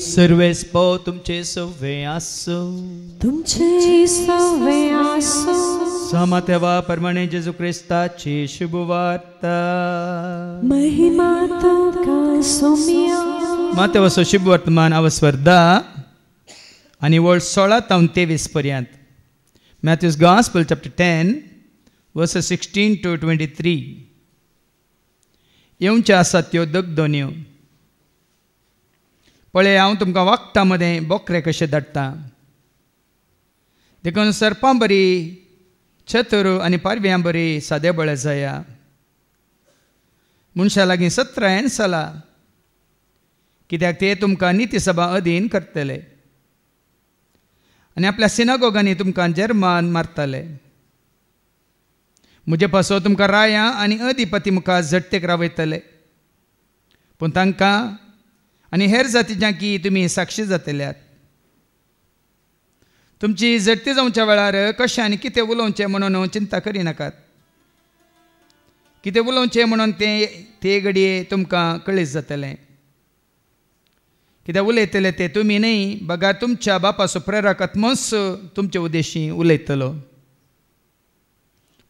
सर्वेस्पो तुमचे सवे आसो, तुमचे सवे आसो. समातेवा परमाणे जेजू क्रिस्ताची शुभवार्ता. महिमा तुका सोमिया. मातेवाचो शुभ वर्तमान अवस्वर्धा आनी वर्ड 16 तावन 23 पर्यंत. Matthew's Gospel chapter 10 verses 16 to 23. येवचे आसात त्यो दोन्यो. पळय हांव तुमकां वखदां मदें बोकरे कशे धाडटा. देखून सर्पां बरी चतुर आनी पारव्यां बरी सादेबळे जाया. मनशा लागीं 17 एणसाला, कित्याक ते तुमकां नितीसभा अधीन करतले आनी आपल्या सिनागोगांनी तुमकां जर्मान मारतले. म्हजे पासो तुमकां रायां आनी अधिपती मुखार झडटेक रावयतले. पूण तांकां आनी हेर जातींच्या की तुमी साक्षी जातल्यात. तुमची झडटी जावच्या वेळार कशें आनी कितें उलोवचें म्हणून चिंता करिनाकात. कितें उलोवचें म्हणून ते घडये तुमकां कळीत जातलें. कितें उलयतले ते तुमी न्ही, बगा तुमच्या बापाचो प्रेरक आत्मोस तुमचे उद्देशी उलयतलो.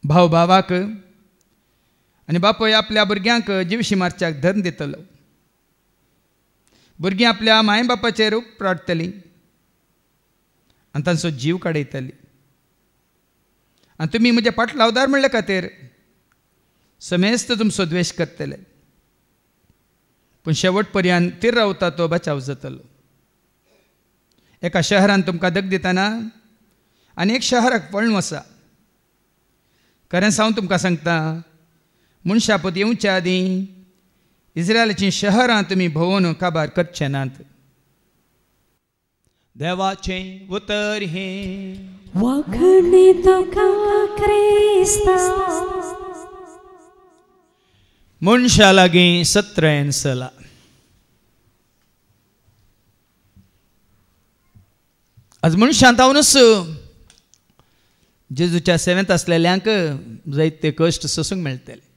भाव भावाक आनी बापूय आपल्या भुरग्यांक जिवशी मारच्याक धर्म दितलो. भुरगीं आपल्या माय बापाचेर उपराडटलीं आनी तांचो जीव काडयतलीं. आनी तुमी म्हजे पाटलावदार म्हणले खातीर समेस्त तुमचो द्वेश करतले. पूण शेवट पर्यंत तीर रावता तो बचाव जातलो. एका शहरान तुमकां दग दितना आनी एक शहराक पळून वचा. खरेंच हांव तुमकां सांगता, मनशापूत येवच्या आदीं इस्रायलाचीं शहरां तुमी भोंवून काबार करचे नात. देवाचें उतर हे वखणी तुका क्रिस्ता. मनशा लागीं 17 एणसाला. आज मनशांत हांवूनच जेजूच्या सेवेंत आसलेल्यांक जायते कश्ट सोसूंक मेळटले.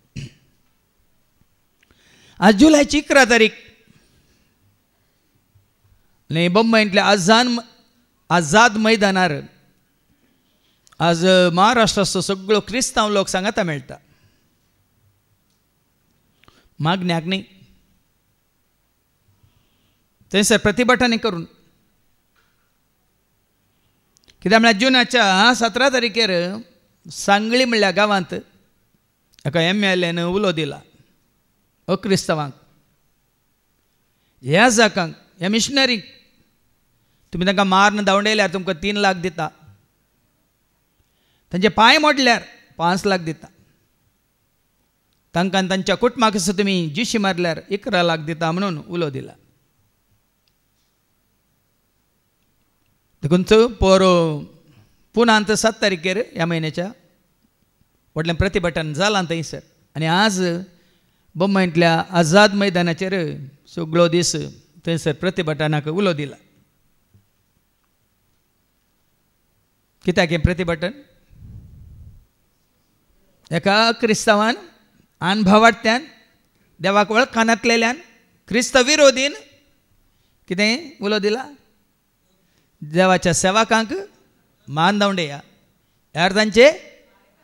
आज जुलयाची 11 तारीख आनी बंबईंतल्या आझाद मैदानार आज महाराष्ट्राचो सगळो क्रिस्तांव लोक सांगाता मेळटा. मागण्याक न्ही, थंयसर प्रतिभटनी करून. कित्याक म्हळ्यार जुनाच्या 17 तारखेर सांगली म्हणल्या गांवांत एका MLAन उलो दिला अक्रिस्तवांक, ह्या जाकांक, ह्या मिशनरीक तुमी तांकां मारून धांवडयल्यार तुमकां 3 लाख दिता. तांचे पांय मोडल्यार 5 लाख दिता. तांकां तांच्या कुटुंबाक तुमी जिशी मारल्यार 11 लाख दिता म्हणून उलो दिला. देखून पुनांत 7 तारखेर ह्या म्हयन्याच्या व्हडलें प्रतिभटन जालां थंयसर. आनी आज बंबईंतल्या आझाद मैदानाचेर सगळो दीस थंयसर प्रतिभटनाक उलो दिला. कित्याक हें प्रतिभटन? एका क्रिस्तांवान अणभवांतल्यान देवाक वळखा नासलेल्यान क्रिस्त विरोधीन कितें उलो दिला? देवाच्या सेवकांक मान धांवडया, ह्यार तांचे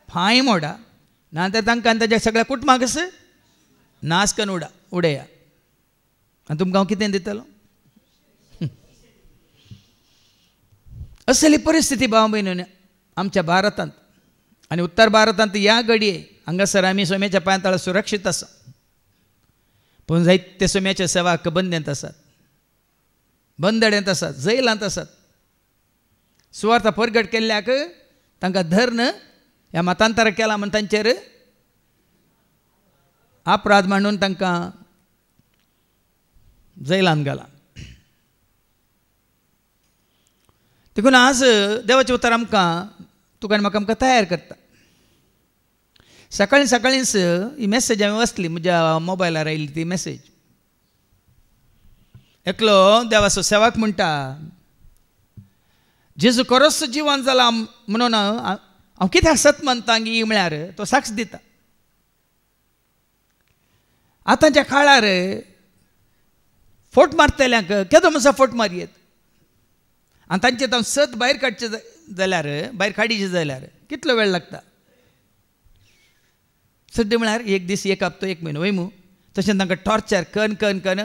पांय मोडा, नाजाल्यार तांकां ताच्या सगळ्या कुटुंबाक नाश करून उडया. आनी तुमकां हांव कितें दितलो? असली परिस्थिती भाव भयणीनो आमच्या भारतांत आनी उत्तर भारतांत ह्या घडये हांगासर आमी सोम्याच्या पांया तळा सुरक्षीत आसा. पूण जायते सोम्याचे सेवाक बंदेंत आसात, बंदडेंत आसात, जैलांत आसात. सुवार्थ परगट केल्ल्याक तांकां धर्न ह्या मतांतर केला म्हण तांचेर अपराध मांडून तांकां जैलांत घाला. देखून आज देवाचें उतर तुका आनी म्हाका तयार करता. सकाळींच ही मॅसेज हांवें वाचली, म्हज्या मोबायलार आयिल्ली ती मॅसेज. एकलो देवाचो सेवक म्हणटा, जेजू खरोच जिवन जाला म्हणून हांव कित्याक सत म्हणटा गी म्हळ्यार तो साक्ष दिता. आतांच्या काळार फोट मारतल्यांक केदो म्हणसा फोट मारयेत आनी तांचे हांव सत भायर काडचे जाल्यार भायर काडिचे जाल्यार कितलो वेळ लागता सड्डे म्हळ्यार एक दीस एक हप्तो एक म्हयनो वय मू तशें तांकां टॉर्चर कन कन कन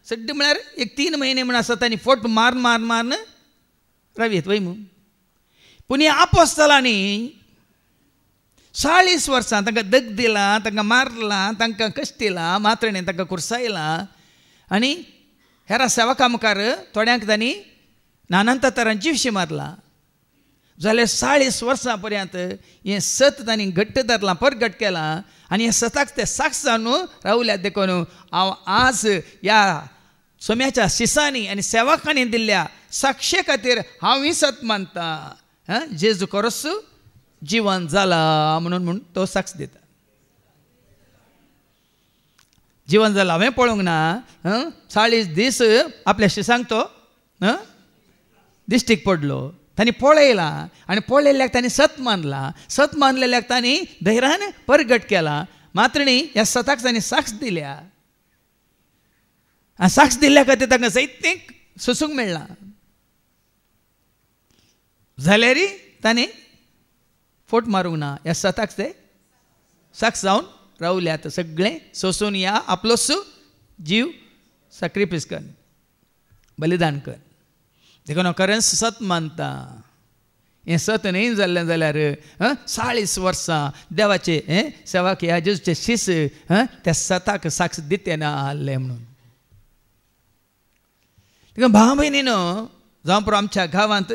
सड्डे म्हळ्यार एक 3 म्हयने म्हण आसत आनी फोट मारून मारून मारून रावयेत वय मू पूण ह्या आपोस्तलांनी 40 वर्सां तांकां दग दिलां तांकां मारलां तांकां कश्ट दिलां मात्रणें तांकां कुरसायलां आनी हेरा सेवकां मुखार थोड्यांक तांणी नानांत तरांची विशीं मारला जाल्यार 40 वर्सां पर्यंत हें सत तांणी घट्ट धरलां परगट केलां आनी हे सताक ते साक्ष जावन रावल्यात देखून हांव आज ह्या सोम्याच्या शिसांनी आनी सेवकांनी दिल्ल्या साक्षे खातीर हांव ही सत मानतां जेजू खरोच जिवन जाला म्हणून तो साक्ष दिता जिवन जाला हांवें पळोवंक ना 40 दीस आपल्या शिसांक तो दिश्टीक पडलो तांणी पळयलां आनी पळयल्ल्याक तांणी सत मानलेल्याक तांणी धैर्यान परगट केला मात्रणी ह्या सताक तांणी साक्ष दिल्या आनी साक्ष दिल्ल्या खातीर तांकां सैतीक सोसूंक मेळना जाल्यारय तांणी फोट मारूंक ना ह्या सताक ते साक्ष जावन रावल्यात सगळें सोसून या आपलोच जीव सॅक्रिफायस कर बलिदान कर देखून हांव खरेंच सत मानता हें सत न्ही जाल्लें जाल्यार 40 वर्सां देवाचे सेवाक ह्या जेजूचे शिस त्या सताक साक्ष दिते ना आहले म्हणून देखून भाव भयणीनो जावं पुरो आमच्या गांवांत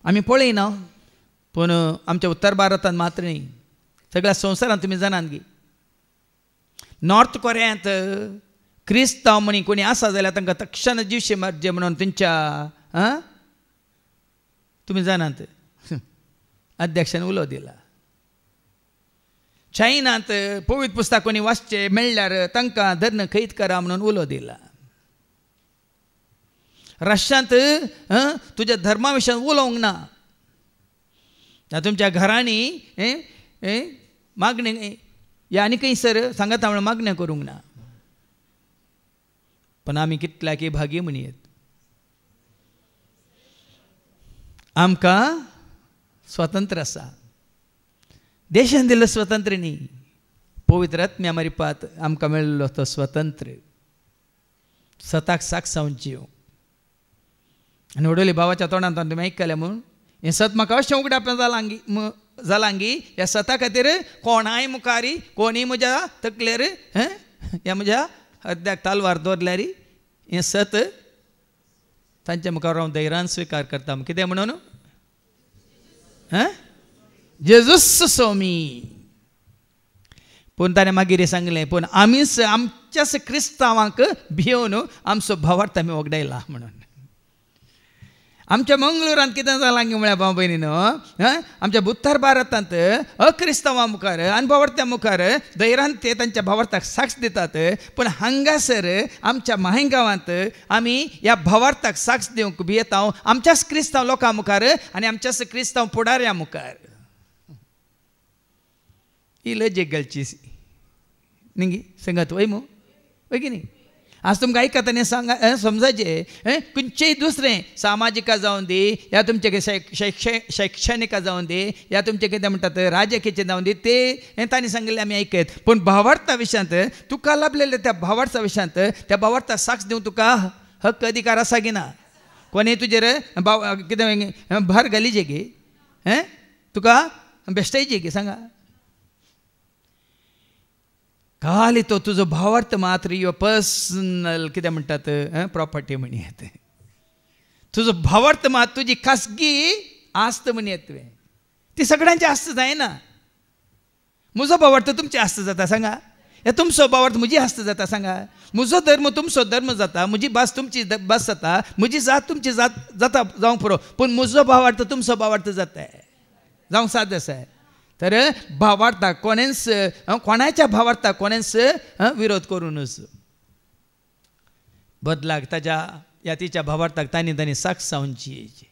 आमी पळयना पूण आमच्या उत्तर भारतांत मात्र न्ही सगळ्या संवसारांत तुमी जाणात गी नॉर्थ कोरियांत क्रिस्तांव म्हणी कोणी आसा जाल्यार तांकां तक्षण दिवचे मारचे म्हणून तेंच्या तुमी जाणात अध्यक्षान उलो दिला चायनांत पवित्र पुस्तक कोणी वाचचे मेळ्ळ्यार तांकां धर्न कैद करा म्हणून उलो दिला रशियांत तुज्या धर्मा विशयान उलोवंक ना तुमच्या घरांनी मागणे या आनी खंयसर सांगाता म्हणून मागण्यो करूंक ना पण आमी कितल्याकी भागी म्हणयेत आमकां स्वतंत्र आसा देशान दिल्लो स्वतंत्र न्ही पवित्र आत्म्या मारिपात आमकां मेळिल्लो तो स्वतंत्र सताक साक्ष जावन जीव आनी वडोली भावाच्या तोंडांतल्यान तुमी आयकलें म्हूण हें सत म्हाका अशें उगडापन जालां गी ह्या सता खातीर कोणाय मुखारी कोणीय म्हज्या तकलेर ह्या म्हज्या हद्याक तालवार दवरल्यार हें सत तांच्या मुखार हांव धैर्यान स्विकार करता कितें म्हणून जेजूस सोमी पूण ताणें मागीर सांगलें पूण आमीच आमच्याच क्रिस्तांवांक भियोवन आमचो भावार्थ आमी वगडायला म्हणून आमच्या मंगळुरांत कितें जालां म्हळ्यार भाव भयणीनो आमच्या उत्तर भारतांत अक्रिस्तांवां मुखार अनुभवार्थ्यां मुखार धैर्यान ते तांच्या भावार्थाक साक्ष दितात पूण हांगासर आमच्या माहें गांवांत आमी ह्या भावार्थाक साक्ष दिवंक भियेता आमच्याच क्रिस्तांव लोकां मुखार आनी आमच्याच क्रिस्तांव फुडाऱ्यां मुखार ही लज घालची न्ही सांगात वय मू वय की न्ही आज तुमकां आयकता आनी सांगा समजाचें खंयचेय दुसरें सामाजिका जावं दी या तुमचे शैक्षणिका जावं दी या तुमचें कितें म्हणटात राजकीयचें जावं दी ते तांणी सांगिल्लें आमी आयकत पूण भावार्था विशयांत तुका लाभलेले त्या भावार्था विशयांत त्या भावार्थाक साक्ष दिवंक तुका हक्क अधिकार आसा की ना कोणेय तुजेर कितें भार घालीचे गे तुका बेश्टायचे गे सांगा खाली तो तुजो भावार्थ मात्र यो पर्सनल कितें म्हणटात प्रॉपर्टी म्हणयेत तुजो भावार्थ मात तुजी खासगी आस्त म्हणयेत तुवें ती सगळ्यांची आस्त जायना म्हजो भावार्थ तुमची आस्त जाता सांगा हे तुमचो भावार्थ म्हजी आस्त जाता सांगा म्हजो धर्म तुमचो धर्म जाता म्हजी भास तुमची भास जाता म्हजी जात तुमची जात जाता जावंक पुरो पूण म्हजो भावार्थ तुमचो भावार्थ जाता जावंक साध्य आसा तर भावार्थाक कोणेंच कोणाच्या भावार्थाक कोणेंच विरोध करूनच बदलाक ताच्या या तिच्या भावार्थाक तांणी साक्ष जावन जियेची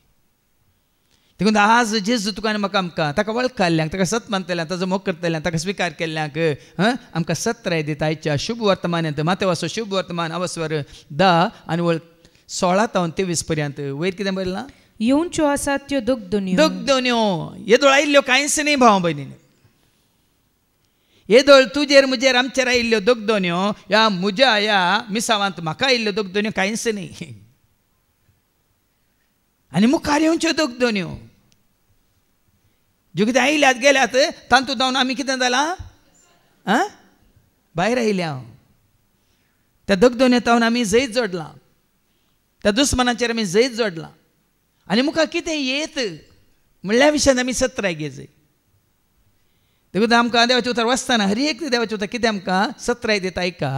देखून आज जेजू तुका आनी म्हाका आमकां ताका वळखल्ल्यांक ताका सत मानतल्यांक ताजो मोग करतल्यांक ताका स्विकार केल्ल्यांक आमकां सत्राय दिता आयच्या शुभ वर्तमानांत माते वाचो शुभ वर्तमान अवस्वर 10 आनी वळ 16 तावन 23 पर्यंत वयर कितें बरयलां येवच्यो आसात त्यो दोगदोन्यो दोगदोन्यो येदोळ आयिल्ल्यो कांयच न्ही भाव भयणीनो येदोळ तुजेर मुजेर आमचेर आयिल्ल्यो दोगदोन्यो ह्या म्हज्या ह्या मिसावांत म्हाका आयिल्ल्यो दोगदोन्यो कांयच न्ही आनी मुखार येवच्यो दोगदोन्यो ज्यो कितें आयल्यात गेल्यात तांतूंत जावन आमी कितें जालां भायर आयल्या त्या दोगदोन्यो तावन आमी जैत जोडलां त्या दुस्मनाचेर आमी जैत जोडलां आनी मुखार कितें येत म्हणल्या विशयान आमी सत्राय घेजय देखून आमकां देवाचें उतर वाचतना हर एक देवाचें उतर कितें आमकां सत्राय दिता आयका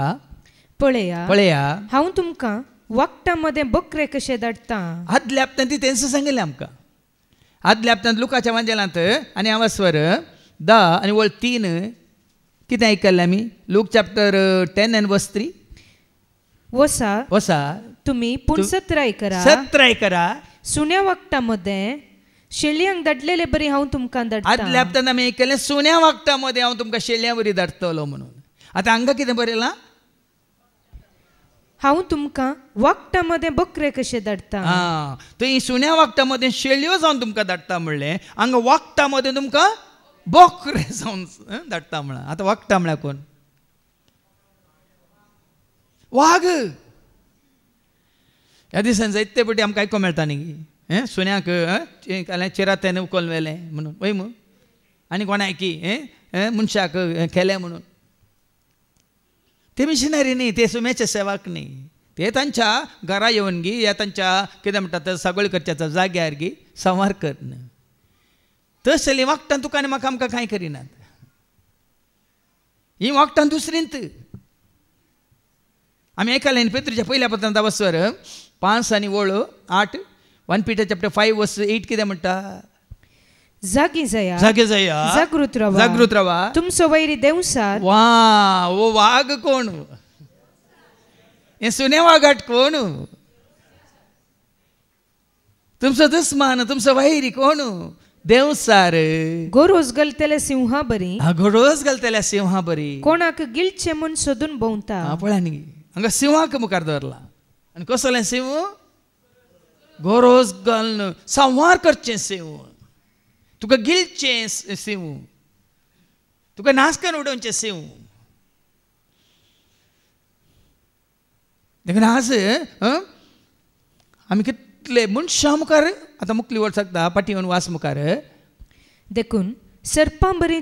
पळया हांव तुमकां वखदां मदें बकरे कशे धाडटा आदल्या हप्त्यांत ती तेंच सांगिल्लें आमकां आदल्या हप्त्यांत लुकाच्या वांजेलांत आनी अवस्वर 10 आनी वळ 3 कितें आयकल्लें आमी लूक चॅप्टर 10 आनी वर्स 3 वसा तुमी पूण सत्राय करा सुण्या वखदां मदें शेळयांक धाडलेले बरी हांव तुमकां धाडटा आदल्या हप्त्यांत आमी आयकल्लें सुण्या वखदां मदें हांव तुमकां शेळयां बरी धाडटलो म्हणून आतां हांगा कितें बरयलां हांव तुमकां वखदां मदें बकरे कशे धाडटा थंय सुण्या वखदां मदें शेळयो जावन तुमकां धाडटा म्हणलें हांगा वखदां मदें तुमकां बकरे जावन धाडटा म्हणून आतां वखदां म्हळ्यार कोण वाघ ह्या दिसान जायते फावटी आमकां आयको मेळटा न्ही सुण्याक चिरातेन उखोवन व्हेलें म्हणून वय मू आनी कोणा की मनशाक केलें म्हणून ते मिशनरी न्ही ते सुम्याचे सेवक न्ही ते तांच्या घरा येवन गी या तांच्या कितें म्हणटात सगळे करच्या जाग्यार गी संवार करन तसली वखदां तुका आनी म्हाका आमकां कांय करिनात ही वखदां दुसरींत आमी आयकलें पेत्रूच्या पयल्या पत्रांत अवस्वर 5 आनी वळ 8 1 Peter chapter 5 verse 8 कितें म्हणटा जागी जाया जागृत रावा तुमचो वैरी देवसार वा ओ वाघ कोण हे सुने वाघाट कोण तुमचो दुस्मान तुमचो वैरी कोण देवसार गोरोस घालतले सिंहा बरी गोरोस घालतल्या सिंहा बरी कोणाक गिळचे म्हूण सोदून भोंवता पळय न्ही हांगा सिंहाक मुखार दवरला आनी कसलें सिंह गोरोस घालन संवार करचें सिंह तुका गिळचें सिंह तुका नाश करून उडोवचें सिंह देखून आज आमी कितले मनशां मुखार आतां मुखली वळ सांगता पाठीवन वास मुखार देखून सर्पां बरी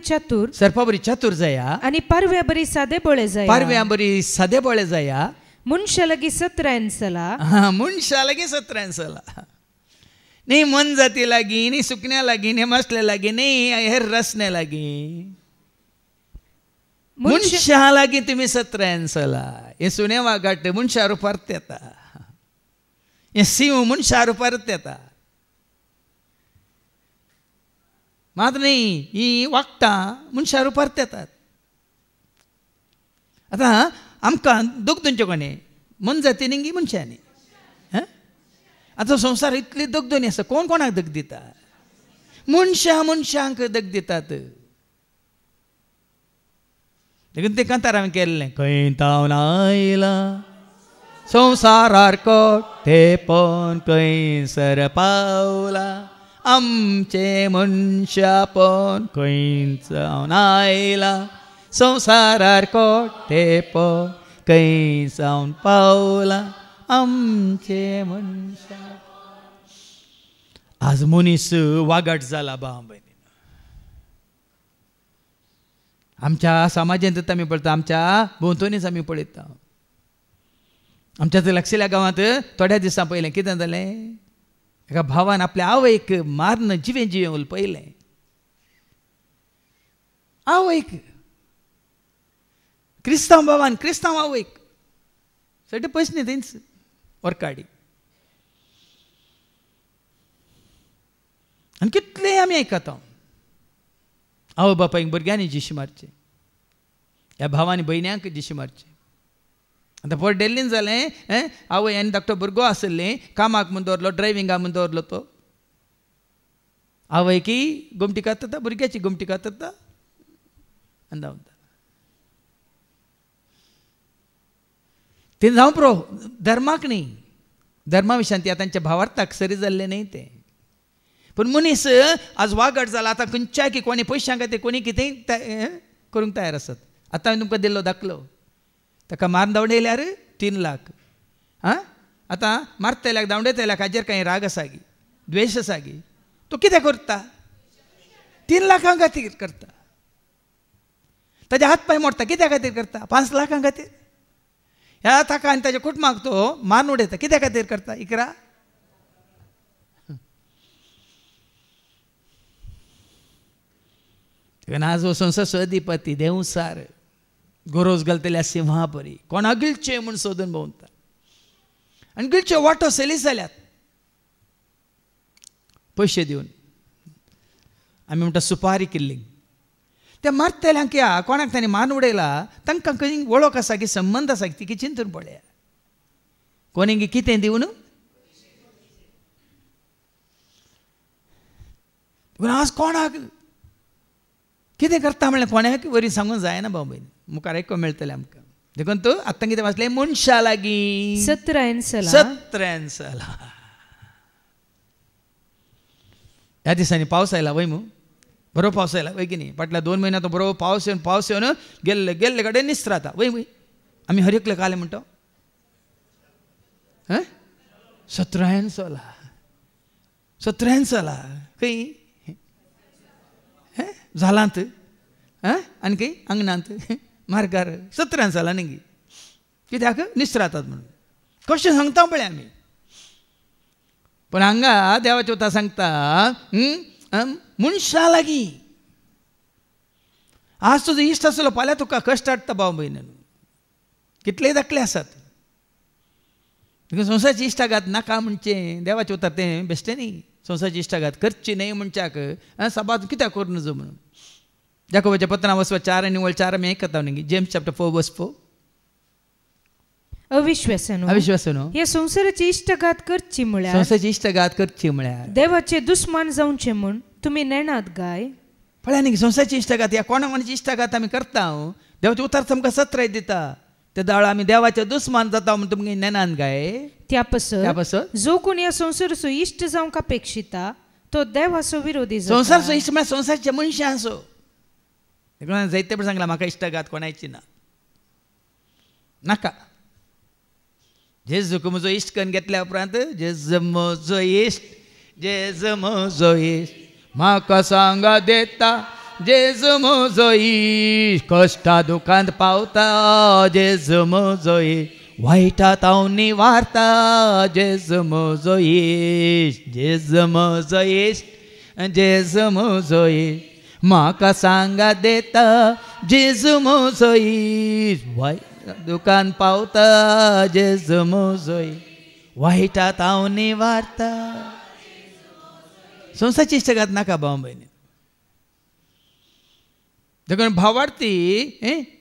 चातूर जाया आनी पारव्या बरी सादे बोळे जाया मनशा लागीं 17 सला मनशा लागीं 17 सला न्ही मन जाती लागीं न्ही सुकण्या लागीं न्ही मसल्या लागीं न्ही हेर रसण्या लागीं मनशा लागीं तुमी 17 सला हे सुण्या वाघाट मनशा रुपारत येता हे सिंह मनशा रुपारत येता मात न्ही ही वखदां मनशा रुपारत येतात आतां आमकां दोगदोनचे कोणे मन जाती गी मनशांनी आतां संवसार इतली दोगदोनी आसा कोण कोणाक दग दिता मनशांक दग दितात देखून ते कांतार हांवें केल्लें खंय तावन आयला संवसारार कोठेपण खंयसर पावला आमचे मनशापण खंय जावन आयला संवसारार कोठेपण खंय जावन पावला आमचे मनशा आज मनीस वागाट जाला भाव भयणी आमच्या समाजांत आमी पळयता आमच्या भोंवतणीच आमी पळयता आमच्या लागशिल्ल्या गांवांत थोड्या दिसां पयलें कितें जालें एका भावान आपल्या आवयक मारन जिवें पयलें आवयक क्रिस्तांव भावान क्रिस्तांव आवयक सटे पयस न्ही थंयच ओरकाडी आनी कितले आमी आयकता आवय बापायक भुरग्यांनी जिशी मारचे ह्या भावानी भयण्यांक जिशी मारचे आतां पोट डेल्लीन जालें आवय आनी धाकटो भुरगो आसलें कामाक म्हूण दवरलो ड्रायविंगाक म्हूण दवरलो तो आवयकी गोमटी कातता भुरग्याची गोमटी कातता अंदा म्हणटा ते जावं प्रो धर्माक न्ही धर्मा विशयान ती तांच्या भावार्थाक सरी जाल्ले न्ही ते पूण मनीस आज वागड जाला आतां खंयच्याय की कोणी पयशां खातीर कोणी कितेंय करूंक तयार आसत आतां हांवें तुमकां दिल्लो दाखलो ताका मारून धांवडयल्यार 3 लाख आं आतां मारतल्याक धांवडयतल्याक हाजेर कांय राग आसा गी द्वेश आसा गी तो कितें करता 3 लाखां खातीर करता ताजे हात पांय मोडटा कित्या खातीर करता 5 लाखां खातीर ह्या ताका आनी ताच्या कुटुंबाक तो मारून उडयता कित्या खातीर करता इकरा आज वचून अधिपती देवसार गोरोज घालतल्या सिंहा परी कोणा गिलचे म्हूण सोदून भोंवता आनी गिलच्यो वाटो सेली जाल्यात पयशे दिवन आमी म्हणटा सुपारी किल्ली त्या मारतल्यांक या कोणाक तांणी मारून उडयला तांकां खंय वळख आसा की संबंद आसा की ती चिंतून पळया कोणी कितें दिवन आज कोणाक कितें करता म्हणल्यार कोणाक वरी सांगूंक जायना बाबा मुखार आयको मेळटलें आमकां देखून तूं आतां कितें वाचलें मनशा लागीं 17 ह्या दिसांनी पावस आयला वय बरो पावस आयला वय की न्ही फाटल्या 2 म्हयन्यां तो बरो पावस येवन गेल्ले कडेन निसराता वय आमी हरिकले काले म्हणटा 17 साला खंय झालांत आनी खंय अंगणांत मार्गार 17 सालांनी कित्याक निसरातात म्हणून कशें सांगता पळय आमी पण हांगा देवाचे उतर सांगता मनशा लागीं आज तुजो इश्ट आसलो फाल्यां तुका कश्ट हाडटा भाव भयण कितलेय धाकले आसात संवसाराची इश्टाघात नाका म्हणचे देवाचे उतर तें बेश्टें न्ही संवसाराची इश्टाघात करची न्हय म्हणच्याक सबाद कित्याक करूं नजो म्हणून जाकोबाच्या पत्रां वचपा 4 आनी 4 आमी आयकता न्ही जेम्स चॅप्टर 4 वर्स 4 अविश्वासानो ह्या संवसाराची इश्टघात करची म्हळ्यार देवाचे दुस्मान जावचे म्हूण तुमी नेणात गाय पळया न्ही संवसाराची इश्टघात ह्या कोणाची इश्टघात आमी करता देवाचे उतर आमकां सत्राय दिता त्या दाळा आमी देवाचे दुस्मान जाता म्हूण तुमगे नेनात गाय त्या पासत जो कोण ह्या संवसाराचो इश्ट जावंक अपेक्षिता तो देवाचो विरोधी संवसाराचो इश्ट म्हळ्यार संवसाराचे मनशां असो जायते पण सांगला म्हाका इश्टघात कोणाची नाका जेजूक म्हजो इश्ट करून घेतल्या उपरांत जेजू म्हजो इश्ट म्हाका सांगा देता जेजू म्हजो इश्ट कश्टा दुखांत पावता जेजू म्हजो इश्ट वायटांत हांव निवारता जेजू म्हजो इश्ट म्हाका सांगा देता जेजू म्हजो इश्ट दुकान पावता जेजू म्हजो वायटांत हांव निवारता संवसाराची इश्टघात नाका भाव भयणी देखून भावार्थी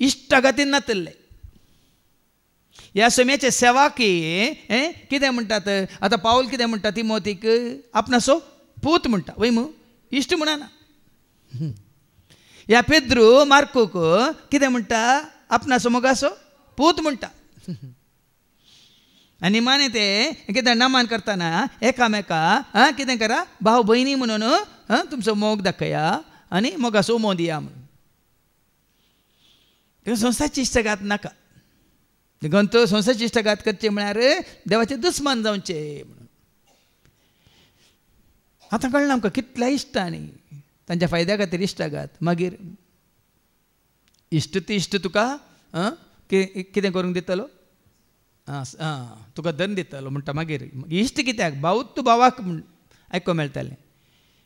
इश्टघातीन नातल्ले ह्या समयाचे सेवाकी कितें म्हणटात आतां पाऊल कितें म्हणटा तिमोथीक आपणाचो पूत म्हणटा वय इश्ट म्हणना ह्या पेद्रू मार्कूक कितें म्हणटा आपणाचो मोगाचो पूत म्हणटा आनी माने ते कितें नमान करतना एकामेका कितें करा भाव भयणी म्हणून तुमचो मोग दाखया आनी मोगाचो उमो दिया म्हणून संवसाराची इश्टघात नाका देखून तो संवसाराची इश्टघात करचे म्हळ्यार देवाचे दुस्मान जावचे म्हणून आतां कळना आमकां कितल्या इश्टांनी तांच्या फायद्या खातीर इश्टघात मागीर इश्ट ती इश्ट तुका कितें करूंक दितलो तुका दंड दितलो म्हणटा मागीर इश्ट कित्याक भावूच तूं भावाक आयको मेळटलें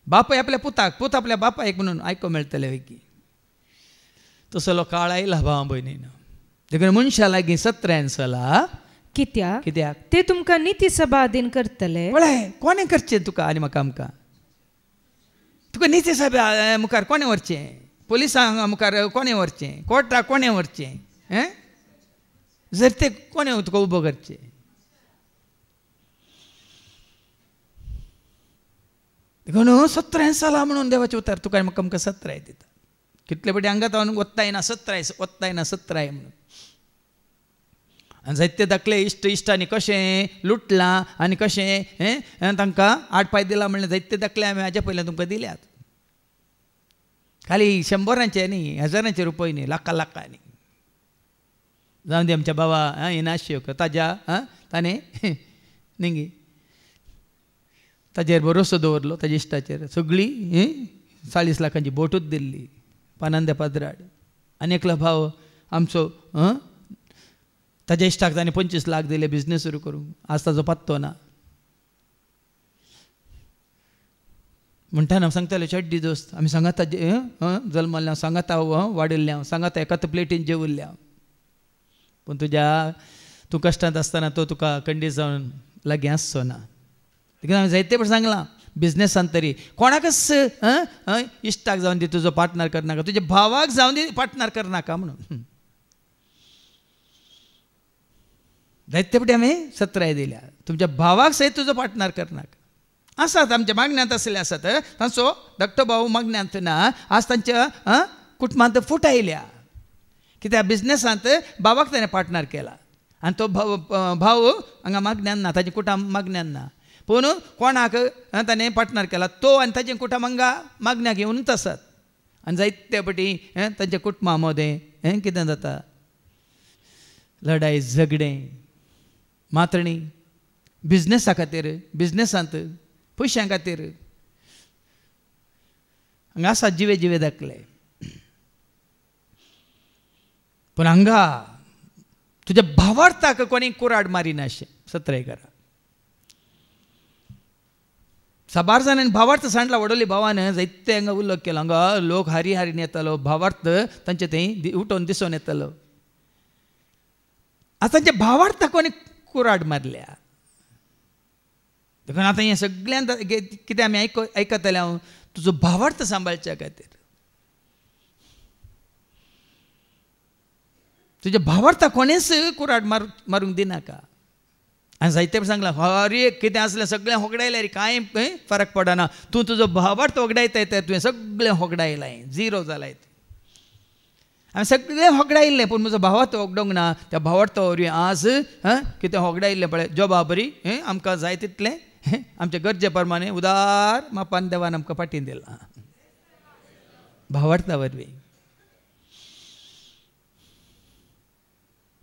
बापूय आपल्या पुताक पूत आपल्या बापायक म्हणून आयको मेळटलें वैकी तसलो काळ आयला भाव भयणीन देखून मनशा लागीं 17 सालां कित्याक ते तुमकां निती सभा अधीन करतले पळय कोणें करचें तुका आनी म्हाका आमकां तुका निती सभा मुखार कोणें व्हरचें पुलिसांक मुखार कोणें व्हरचें कोर्टाक कोणें व्हरचें जर ते कोणें तुका उबो करचें देखून 17 साला म्हणून देवाचे उतार तुका म्हाका आमकां 17 दिता कितले फावटी हांगा वत्ताय ना 17 वत्ताय ना 17 म्हणून आनी जायते दाखले इश्टांनी कशें लुटलां आनी कशें तांकां 8 पांय दिला म्हणलें जायते दाखले हांवें हाज्या पयलीं तुमकां दिल्यात खाली 100रांचे न्ही 1000रांचे रुपये न्ही लाखांनी जावन दी आमच्या बाबा इनाश्यो ताज्या ताणें न्ही ताजेर भरोसो दवरलो ताज्या इश्टाचेर सगळी 40 लाखांची बोटूच दिल्ली पानांदे पात्राड आनी एकलो भाव आमचो ताज्या इश्टाक ताणें 25 लाख दिले बिझनेस सुरू करूंक आज ताजो पत्तो ना म्हणटा हांव सांगताले चड्डी दोस्त आमी सांगात ताजे जल्मल्ल्या सांगात हांव वाडिल्ल्या सांगात एकाच प्लेटीन जेवल्ल्या पूण तूं कश्टांत आसतना तो तुका खंडीत जावन लागीं आसचो ना देखून हांवें जायते फावट सांगलां बिझनेसान तरी कोणाकच इश्टाक जावन दी तुजो पार्टनर करनाका तुज्या भावाक जावन दी पार्टनर करनाका म्हणून जायते फावटी हांवें 17 दिल्या तुमच्या भावाक सयत तुजो पार्टनर करनाका आसात आमच्या मागण्यांत आसले आसात तांचो धाकटो भाव मागण्यांत ना आज तांच्या कुटुंबांत फूट आयल्या कित्याक बिझनेसांत बाबाक ताणें पार्टनर केला आनी तो भाव हांगा मागण्यांत ना ताजें कुटुंब मागण्यांत ना पूण कोणाक ताणें पार्टनर केला तो आनी ताजें कुटुंब हांगा मागण्याक येवनूच आसात आनी जायते फावटी तांच्या कुटुंबा मदें कितें जाता लढाई झगडें मातणी बिझनेसा खातीर बिझनेसांत पयशां खातीर हांगा आसात जिवे दाखले पूण हांगा तुज्या भावार्थाक कोणी कुराड मारिना अशें 17 घरा साबार जाणांनी भावार्थ सांडला वडोली भावान जायते हांगा उल्लेख केलो हांगा लोक हारीन येतालो भावार्थ तांचे थंय उठोवन दिसून येतालो आतां तांच्या भावार्थाक कोणी कुराड मारल्या देखून आतां हें सगळ्यांत कितें आमी आयकतले हांव तुजो भावार्थ सांबाळच्या खातीर तुज्या भावार्थाक कोणेच कुराड मारूंक दिनाका आनी जायते सांगलां हरे कितें आसलें सगळें होगडायलें रे कांय फरक पडना तूं तुजो भावार्थ होगडायता तुवें सगळें होगडायलां झिरो जालां हांवें सगळें होगडायिल्लें पूण म्हजो भावार्थ होगडोंक ना त्या भावार्थ वरवीं आज कितें होगडायिल्लें पळय जबाबदारी आमकां जाय तितलें आमच्या गरजे प्रमाणे उदार मापान देवान आमकां फाटीं दिलां भावार्था वरवीं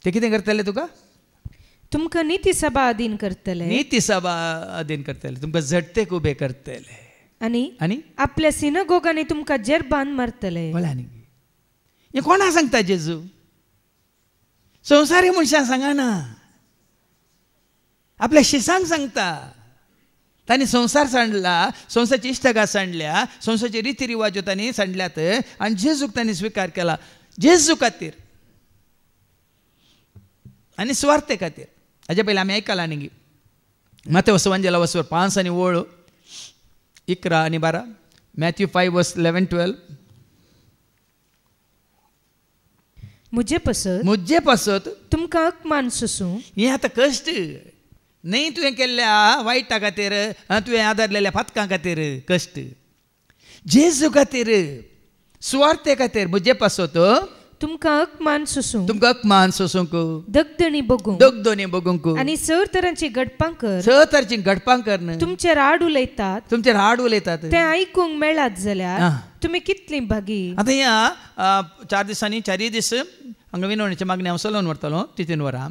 ते कितें करतले तुका तुमकां नीती सभा अधीन करतले तुमकां झटतेक उबे करतले आनी आपल्या सिनगोगांनी तुमकां जेरबान मारतले हें कोणा सांगता जेजू संवसारी मनशां सांगना आपल्या शिसांक सांगता तांणी संवसार सांडला संवसारची इश्टगात सांडल्या संवसारचे रिती रिवाज्यो तांणी सांडल्यात आनी जेजूक तांणी स्विकार केला जेजू खातीर आनी स्वार्थे खातीर हाजे पयलीं आमी आयकलां न्ही माथेव सुवांजेला वचवर 5 आनी वळ 11 आनी 12 मॅथ्यू 5 वर्स 11-12 मुझे पसत तुमकां अकमान सुसूं हें आतां कश्ट न्ही तुवें केल्ल्या वायटा खातीर तुवें आदारलेल्या फातकां खातीर कश्ट जेजू खातीर स्वार्थे खातीर मुझे पसत तुमकां अकमान सुसूंक दगदणी बगूंक आनी सर तरांची गडपांकर तुमचेर आड उलयतात तें आयकूंक मेळत जाल्यार तुमी कितलीं भागी आतां ह्या 4 दिसांनी 4 दीस हांगा विनवणेची मागणी हांव चलोवन व्हरतलो 3 वरां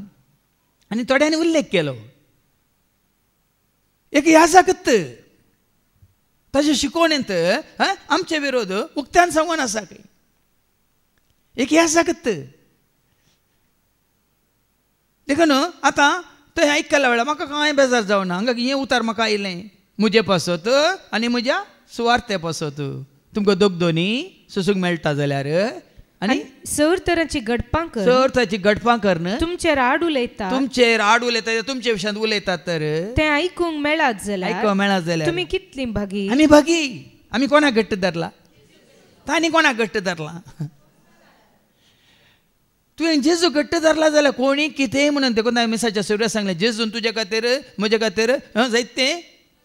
आनी थोड्यांनी उल्लेख केलो एक याजक ताचे शिकवणेंत आमचे विरोध उक्त्यान सांगून आसा खंय एक याजक देखून आतां थंय आयकल्या वेळार म्हाका कांय बेजार जावना हांगा हें उतार म्हाका आयलें मुजे पसत आनी म्हज्या सुवार्थे पसत तुमकां दोनी सुसूंक मेळटा जाल्यार आनी सर तरांची गडपांकर तुमचेर आड उलयतात तुमचे विशयांत उलयतात तर तें आयकूंक मेळत जाल्यार तुमी कितलीं भागी आमी कोणाक घट्ट धरला तांणी कोणाक घट्ट धरला तुवें जेजू घट्ट धरला जाल्यार कोणी कितेंय म्हणून देखून हांवें मिसाच्या सुरवात सांगलें जेजून तुज्या खातीर म्हज्या खातीर जायतें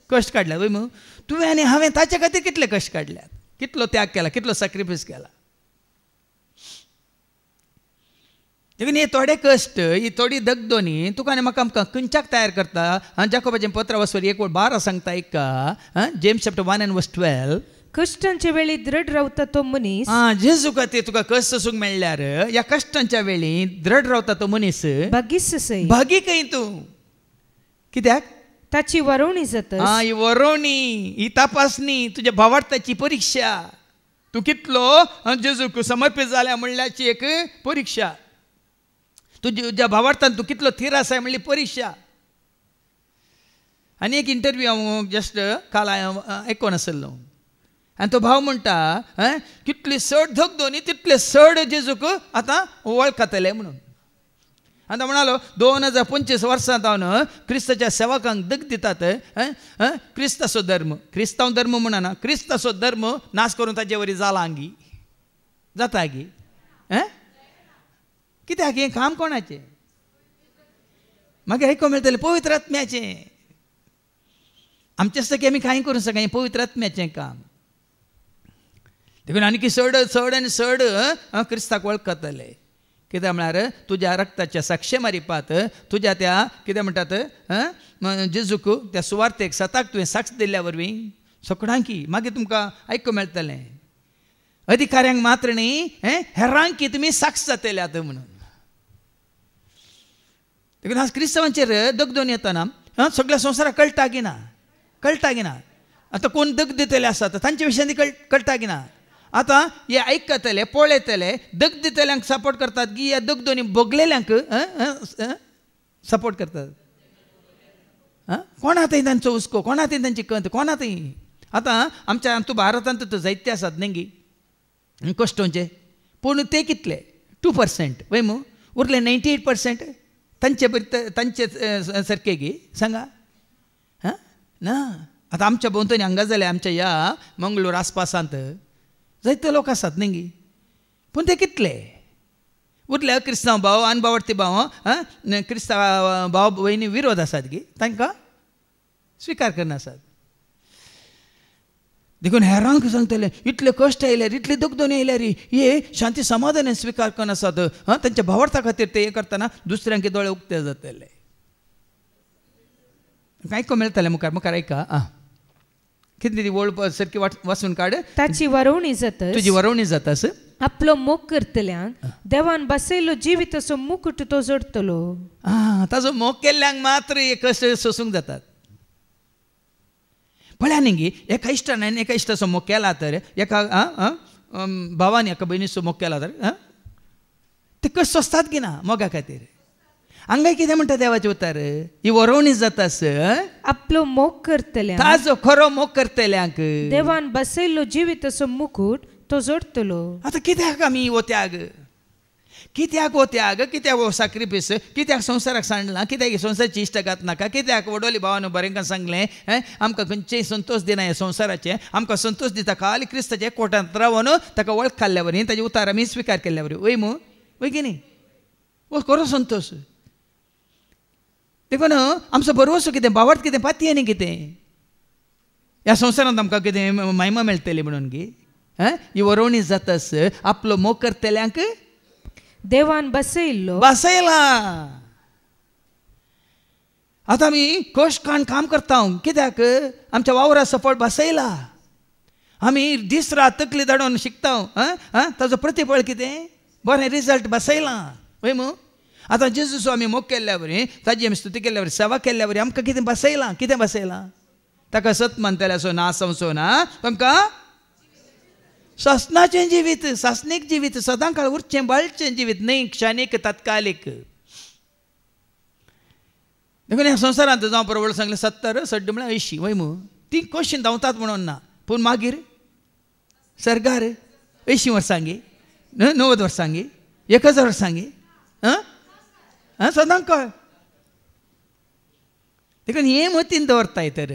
कश्ट काडल्या वय मग तुवें आनी हांवें ताचे खातीर कितले कश्ट काडल्यात, कितलो त्याग केला, कितलो सॅक्रिफायस केला. देखून हे थोडे कश्ट, ही थोडी दगदोनी तुका आनी म्हाका आमकां खंयच्याक तयार करता. जाकोबाचें पत्र वचवर 1:12 सांगता ऐका, जेम्स चॅप्टर 1:12. कश्टांच्या वेळी दृढ रावता तो मनीस. जेजू खातीर तुका कश्ट सूंक मेळ्ळ्यार ह्या कश्टांच्या वेळी दृढ रावता तो मनीस भागीकय तूं. कित्याक ताची वरवणी जाता. ही वरवणी, ही तपासणी, तुज्या भावार्थाची परीक्षा. तूं कितलो जेजूक समर्पीत जाल्या म्हणल्याची एक परीक्षा. तुज्या भावार्थान तूं कितलो थीर आसा म्हणली परीक्षा. आनी एक इंटरव्यू हांव जस्ट काल आयकोन आसलो आनी तो भाव म्हणटा कितली चड दगदोनी तितले चड जेजूक आतां वळखतले म्हणून. आतां म्हणालो 2025 वर्सांत हांव क्रिस्ताच्या सेवकांक दग दितात. क्रिस्ताचो धर्म, क्रिस्तांव धर्म म्हणना, क्रिस्ताचो धर्म नाश करून ताचे वरी जाला गी, जाता गी. कित्याक हें काम कोणाचें? मागीर आयको मेळटलें पवित्र आत्म्याचें. आमचे सगळें आमी कांय करूं सकाळीं पवित्र आत्म्याचें काम. देखून आनी चड चड आनी चड क्रिस्ताक वळखतले. कित्याक म्हळ्यार तुज्या रक्ताच्या साक्षे मारिपात, तुज्या त्या कितें म्हणटात जेजूक त्या सुवार्थेक सताक तुवें साक्ष दिल्ल्या वरवीं सगळ्यांकी मागीर तुमकां आयको मेळटलें. अधिकाऱ्यांक मात्र न्ही, हेरांकी तुमी साक्ष जातल्यात म्हणून. देखून आज क्रिस्तांवांचेर दगदोन येतना सगळ्या संवसाराक कळटा की ना, कळटा की ना. आतां कोण दग दितले आसात तांच्या विशयानी कळटा की ना. आतां हे आयकतले, पळयतले, दग दितल्यांक सपोर्ट करतात की ह्या दगदोनी भोगलेल्यांक सपोर्ट करतात. कोण आतां तांचो हुस्को, कोण आतां तांची कंत, कोण आतां. आतां आमच्या भारतांत तर जायते आसात न्ही कश्टांचे, पूण ते कितले 2% वय मू उरले 98% तांचे सारके गी सांगा. ना आतां आमच्या भोंवतणी हांगा जाले आमच्या ह्या मंगळूर आसपासांत जायते लोक आसात न्ही, पूण ते कितले उरले क्रिस्तांव भाव आनी भावार्थी भाव क्रिस्तांव भाव भयणी विरोध आसात गी, तांकां स्विकार करनासात. देखून हेरांक सांगतले इतले कश्ट आयल्यार, इतले दगदोनी आयल्यार हे शांती समाधान स्विकार करनासात. तांच्या भावार्था खातीर ते हे करतना दुसऱ्यांक दोळे उक्ते जातले. आयको मेळटलें मुखार मुखार ऐका. कितें ती वळ सारकी वाचून काड. ताची वरवणी जाता, तुजी वरवणी जातास. आपलो मोग करतल्यांक देवान बसयलो जिविताचो मुकुट तो जोडतलो. ताजो मोग केल्ल्यांक मात्र हे कश्ट सोसूंक जातात. पळया न्ही एका इश्टान एका इश्टाचो मोग केला तर, एका भावान एका भयणीचो मोग केला तर ते कश्ट सोंसतात की ना मोगा खातीर. हांगा कितें म्हणटा देवाचें उतर, ही वरवणी जातास आपलो मोग करतल्यांक, ताजो खरो मोग करतल्यांक देवान बसयलो जिविताचो मुकुट तो जोडतलो. आतां कित्याक आमी हो त्याग, कित्याक हो त्याग, कित्याक हो सॅक्रिफायस, कित्याक संवसाराक सांडला, कित्याक संवसाराची इश्टाघात नाका, कित्याक वडोली भावान बरेंका सांगलें आमकां खंयचेय संतोश दिना ह्या संवसाराचे, आमकां संतोश दिता खाली क्रिस्ताचे कोटांत रावन ताका वळख खाल्ल्या वरी ताजे उतार आमी स्विकार केल्ल्या वरी. वय मू वय की न्ही, हो खरो संतोश. देखून आमचो बरोवसो कितें, भावार्थ कितें, पातये न्ही कितें, ह्या संवसारांत आमकां कितें महिमा मेळटली म्हणून गी. ही वरवणी जातास आपलो मोग करतल्यांक देवान बसयलो, बसयला. आतां आमी कश्ट काण काम करता कित्याक आमच्या वावरा सफळ बसयला. आमी दीस रात तकली धाडून शिकता ताजो प्रतिफळ कितें, बरें रिजल्ट बसयला. वय मू आतां जेजूचो आमी मोग केल्ल्या वरी, ताजी आमी स्तुती केल्ल्या वरी, सेवा केल्ल्या वरी आमकां कितें बसयलां, कितें बसयलां. ताका सत म्हणटल्याचो ना संवसो ना, तांकां शासनाचें जिवीत, शासनीक जिवीत, सदां काळ उरचें बळचें जिवीत न्ही क्षणीक तात्कालीक. देखून ह्या संवसारांत जावं परवळ सांगलें 70 60 म्हळ्यार 80 वय मू ती कशीं धांवतात म्हणून ना, पूण मागीर सरकार 80 वर्सांगी 90 वर्सांगी 1000 वर्सांगी सदां काळ. देखून हे मतीन दवरताय तर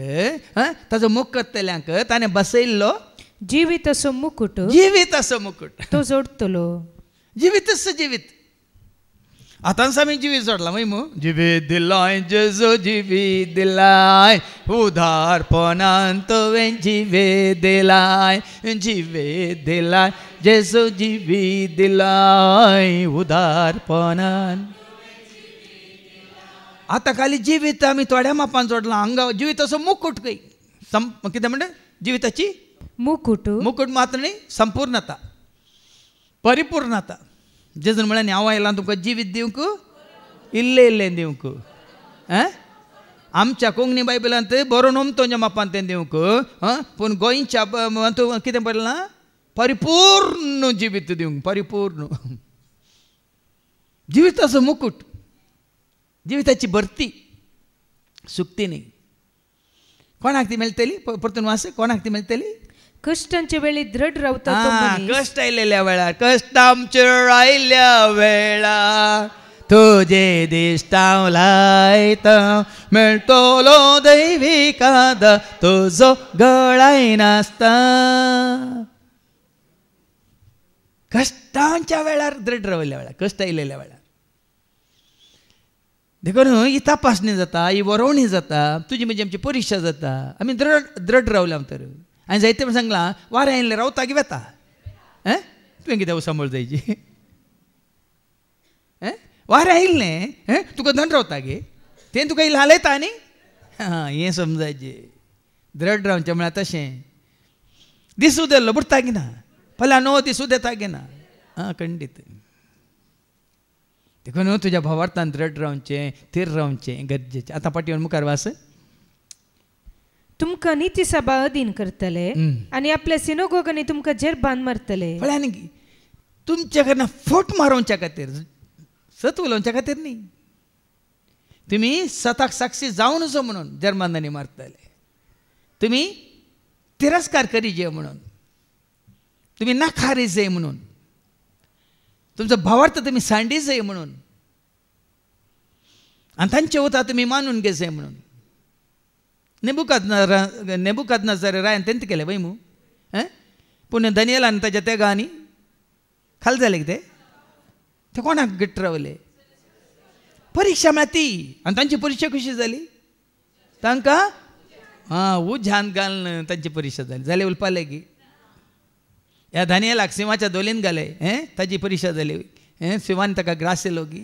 ताजो मोग करतल्यांक ताणें बसयल्लो जिविताचो मुकुट, जिविताचो मुकुट तो जोडतलो. जिवितच जिवीत. आतांच आमी जिवीत जोडला मागीर मू जिवीत दिलाय जेजू जिवीत दिलाय उदारपणान तुवें जिवीत दिलाय जेजू जिवीत दिलाय उदारपणान. आतां खाली जिवीत आमी थोड्या मापान जोडला हांगा जिवीत असो मुकूट खंय कितें म्हणटा जिविताची मुकूट मात्र न्ही संपूर्णता परिपूर्णता. जेजून म्हळ्यार हांव आयलां तुमकां जिवीत दिवंक इल्लें दिवंक. आमच्या कोंकणी बायबलांत बरोवन उमतोच्या मापान तें दिवंक पूण गोंयच्या कितें बरयलां परिपूर्ण जिवीत दिवंक. परिपूर्ण जिविताचो मुकूट जिविताची भरती सुक्ती न्ही. कोणाक ती मेळटली परतून वास कोणाक ती मेळटली कश्टांचे वेळी दृढ रावता. कश्ट आयलेल्या वेळार कश्टांचेर आयल्या वेळार तुजे दिश्टांव लायता मेळटलो दैवीक आदार तुजो गळाय नासता. कश्टांच्या वेळार दृढ रावल्या वेळार कश्ट आयलेल्या वेळार देखून ही तपासणी जाता ही वरोवणी जाता तुजी म्हणजे आमची परीक्षा जाता. आमी दृढ रावल्या तर आनी जायते सांगलां वारें आयिल्लें रावता की वेता तुवें कितें सांबाळ जायची वारें आयिल्लें तुका दंड रावता गे तें तुका इल्लें हालयता न्ही. हें समजायचें दृढ रावचें म्हळ्यार तशें दीस उदेल्लो बुडता की ना फाल्यां णव दीस उदेता की ना खंडीत. देखून तुज्या भावार्थान दृढ रावचें थीर रावचें गरजेचें. आतां पाटयेवन मुखार वास. तुमकां निती सभा अधीन करतले आनी आपल्या सिनोगोगांनी तुमकां जेरबान मारतले. म्हळ्यार तुमच्या कडल्यान फोट मारोवच्या खातीर सत उलोवच्या खातीर न्ही तुमी सताक साक्षी जावन नजो म्हणून जेरबानांनी मारतले. तुमी तिरस्कार करीजे म्हणून तुमी नाखारी जाय म्हणून तुमचो भावार्थ तुमी सांडी जाय म्हणून आनी तांचे उतर तुमी मानून घेजय म्हणून. नेबुकादनजर रायन तेंत केलें वय मू पूण दानियेलान ताच्या तेगांनी खाल जालें कितें ते कोणाक गिट्ट रावले परीक्षा म्हळ्यार ती. आनी तांची परीक्षा कशी जाली तांकां उज्यान घालन तांची परीक्षा जाली उलपाले की ह्या दानियेलाक सिंहाच्या दोलीन घाले ताची परीक्षा जाली सिंहान ताका ग्रास येयलो की.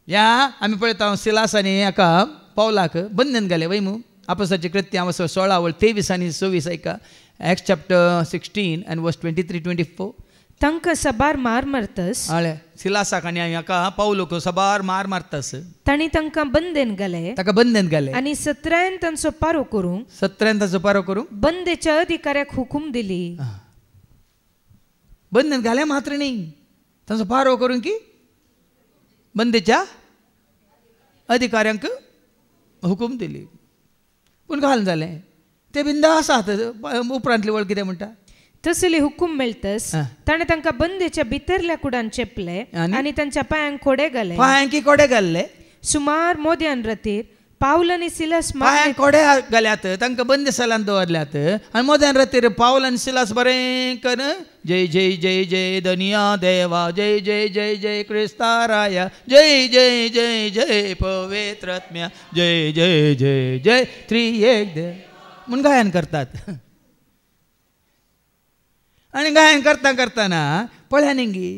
ह्या आमी पळयता सिलास आनी हेका पावलाक बंदन घाले वय मू आपोस्ताची कृत्यां 16:23 आनी 26 ऐका. Acts chapter 16 and verse 23-24. तांकां सबार मार मारतस सिलासाक आनी हाका पावलोक सबार मार मारतस तांणी तांकां बंदेन घाले ताका बंदेन घाले आनी 17 तांचो पारो करूंक बंदेच्या अधिकाऱ्याक हुकूम दिली. बंदेन घाले मात्र न्ही तांचो पारो करूंक की बंदेच्या अधिकाऱ्यांक हुकूम दिली. पूण घालन जालें ते बिंदास आसात. उपरांतली वळ कितें म्हणटा तसले हुकूम मेळटस ताणें तांकां बंदेच्या भितरल्या कुडान चेपले आनी तांच्या पांयांक कोडे घाले. सुमार मोद्यान रातीर पावल आनी सिलास पांयांक कोडे घाल्यात तांकां बंदिसालान दवरल्यात आनी मोद्यान रातीर पावल आनी सिलास बरें कर जय जय जय जय धनिया देवा जय जय जय जय क्रिस्ता राया जय जय जय जय पवित्र आत्म्या जय जय जय जय त्रिएक देव म्हूण गायन करतात. आनी गायन करता करतना पळया न्ही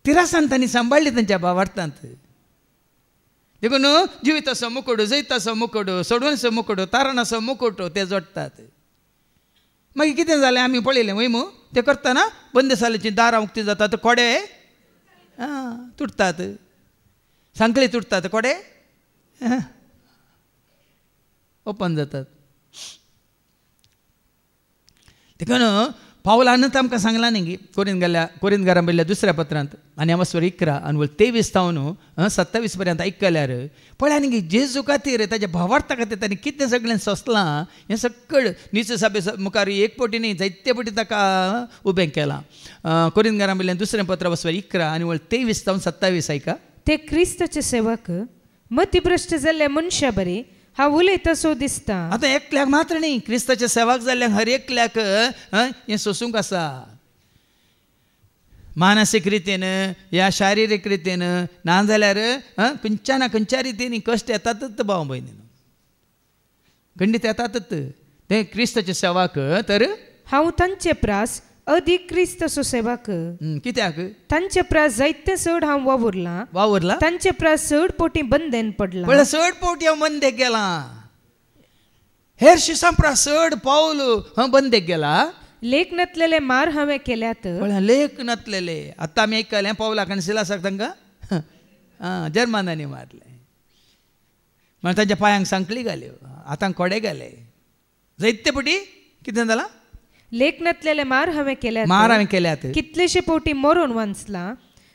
तिरासान तांणी सांबाळली तांच्या भावार्थांत. देखून जिविताचो मुकोड जैताचो मुकोड सोडवणीचो मुकोड तारणाचो मुकोट ते जोडटात. मागीर कितें जालें आमी पळयलें वय मू ते करतना बंदिसालाची दारां उक्ती जातात कोडे तुटतात सांखळे तुटतात कोडे ओपन जातात. देखून पावलान आमकां सांगलां न्ही कोरिंथकारां बरयल्ल्या दुसऱ्या पत्रांत आनी हांव 11 आनी 23 तावन 27 पर्यंत आयकल्यार पळया न्ही जेजू खातीर ताच्या भावार्था खातीर ताणें कितें सगळें सोंसलां हें सगळ नीच सभे मुखार एक पटी न्ही जायते पटी ताका उबें केलां. कोरिंथकारां बरयल्लें दुसरें पत्र 11 आनी 23 तावन 27 आयका. ते क्रिस्ताचे सेवक मतीभ्रश्ट जाल्ले मनशा बरे हांव उलयता सो दिसता. आतां एकल्याक मात्र न्ही क्रिस्ताचे सेवक जाल्ल्याक हर एकल्याक हें सोसूंक आसा. मानसीक रितीन या शारिरीक रितीन ना जाल्यार खंयच्या ना खंयच्या रितीन कश्ट येतातच भाव भयणी, खंडीत येतातच ते क्रिस्ताचे सेवाक. तर हांव तांचे प्रास अदीक क्रिस्त सेवाक. कित्याक तांचे प्रास जायते चड हांव वावुरला तांचे प्रास चड पोटी बंदेन पडला. पळय चड पोटी हांव बंदेक गेला, हेर शिसां प्रास चड पावल हांव बंदेक गेला. लेख नतलेले मार हांवें केल्यात. लेख नतलेले आतां आमी आयकलें पावलाक आनी सिलासाक तांकां जर्मनांनी मारले, म्हण तांच्या पांयांक सांकळी घाल्यो, आतां कोडे घाले. जायते पोटी कितें जालां? लेख नतलेले मार हांवें केल्यात. कितलेशे पोटी मरून वांचला.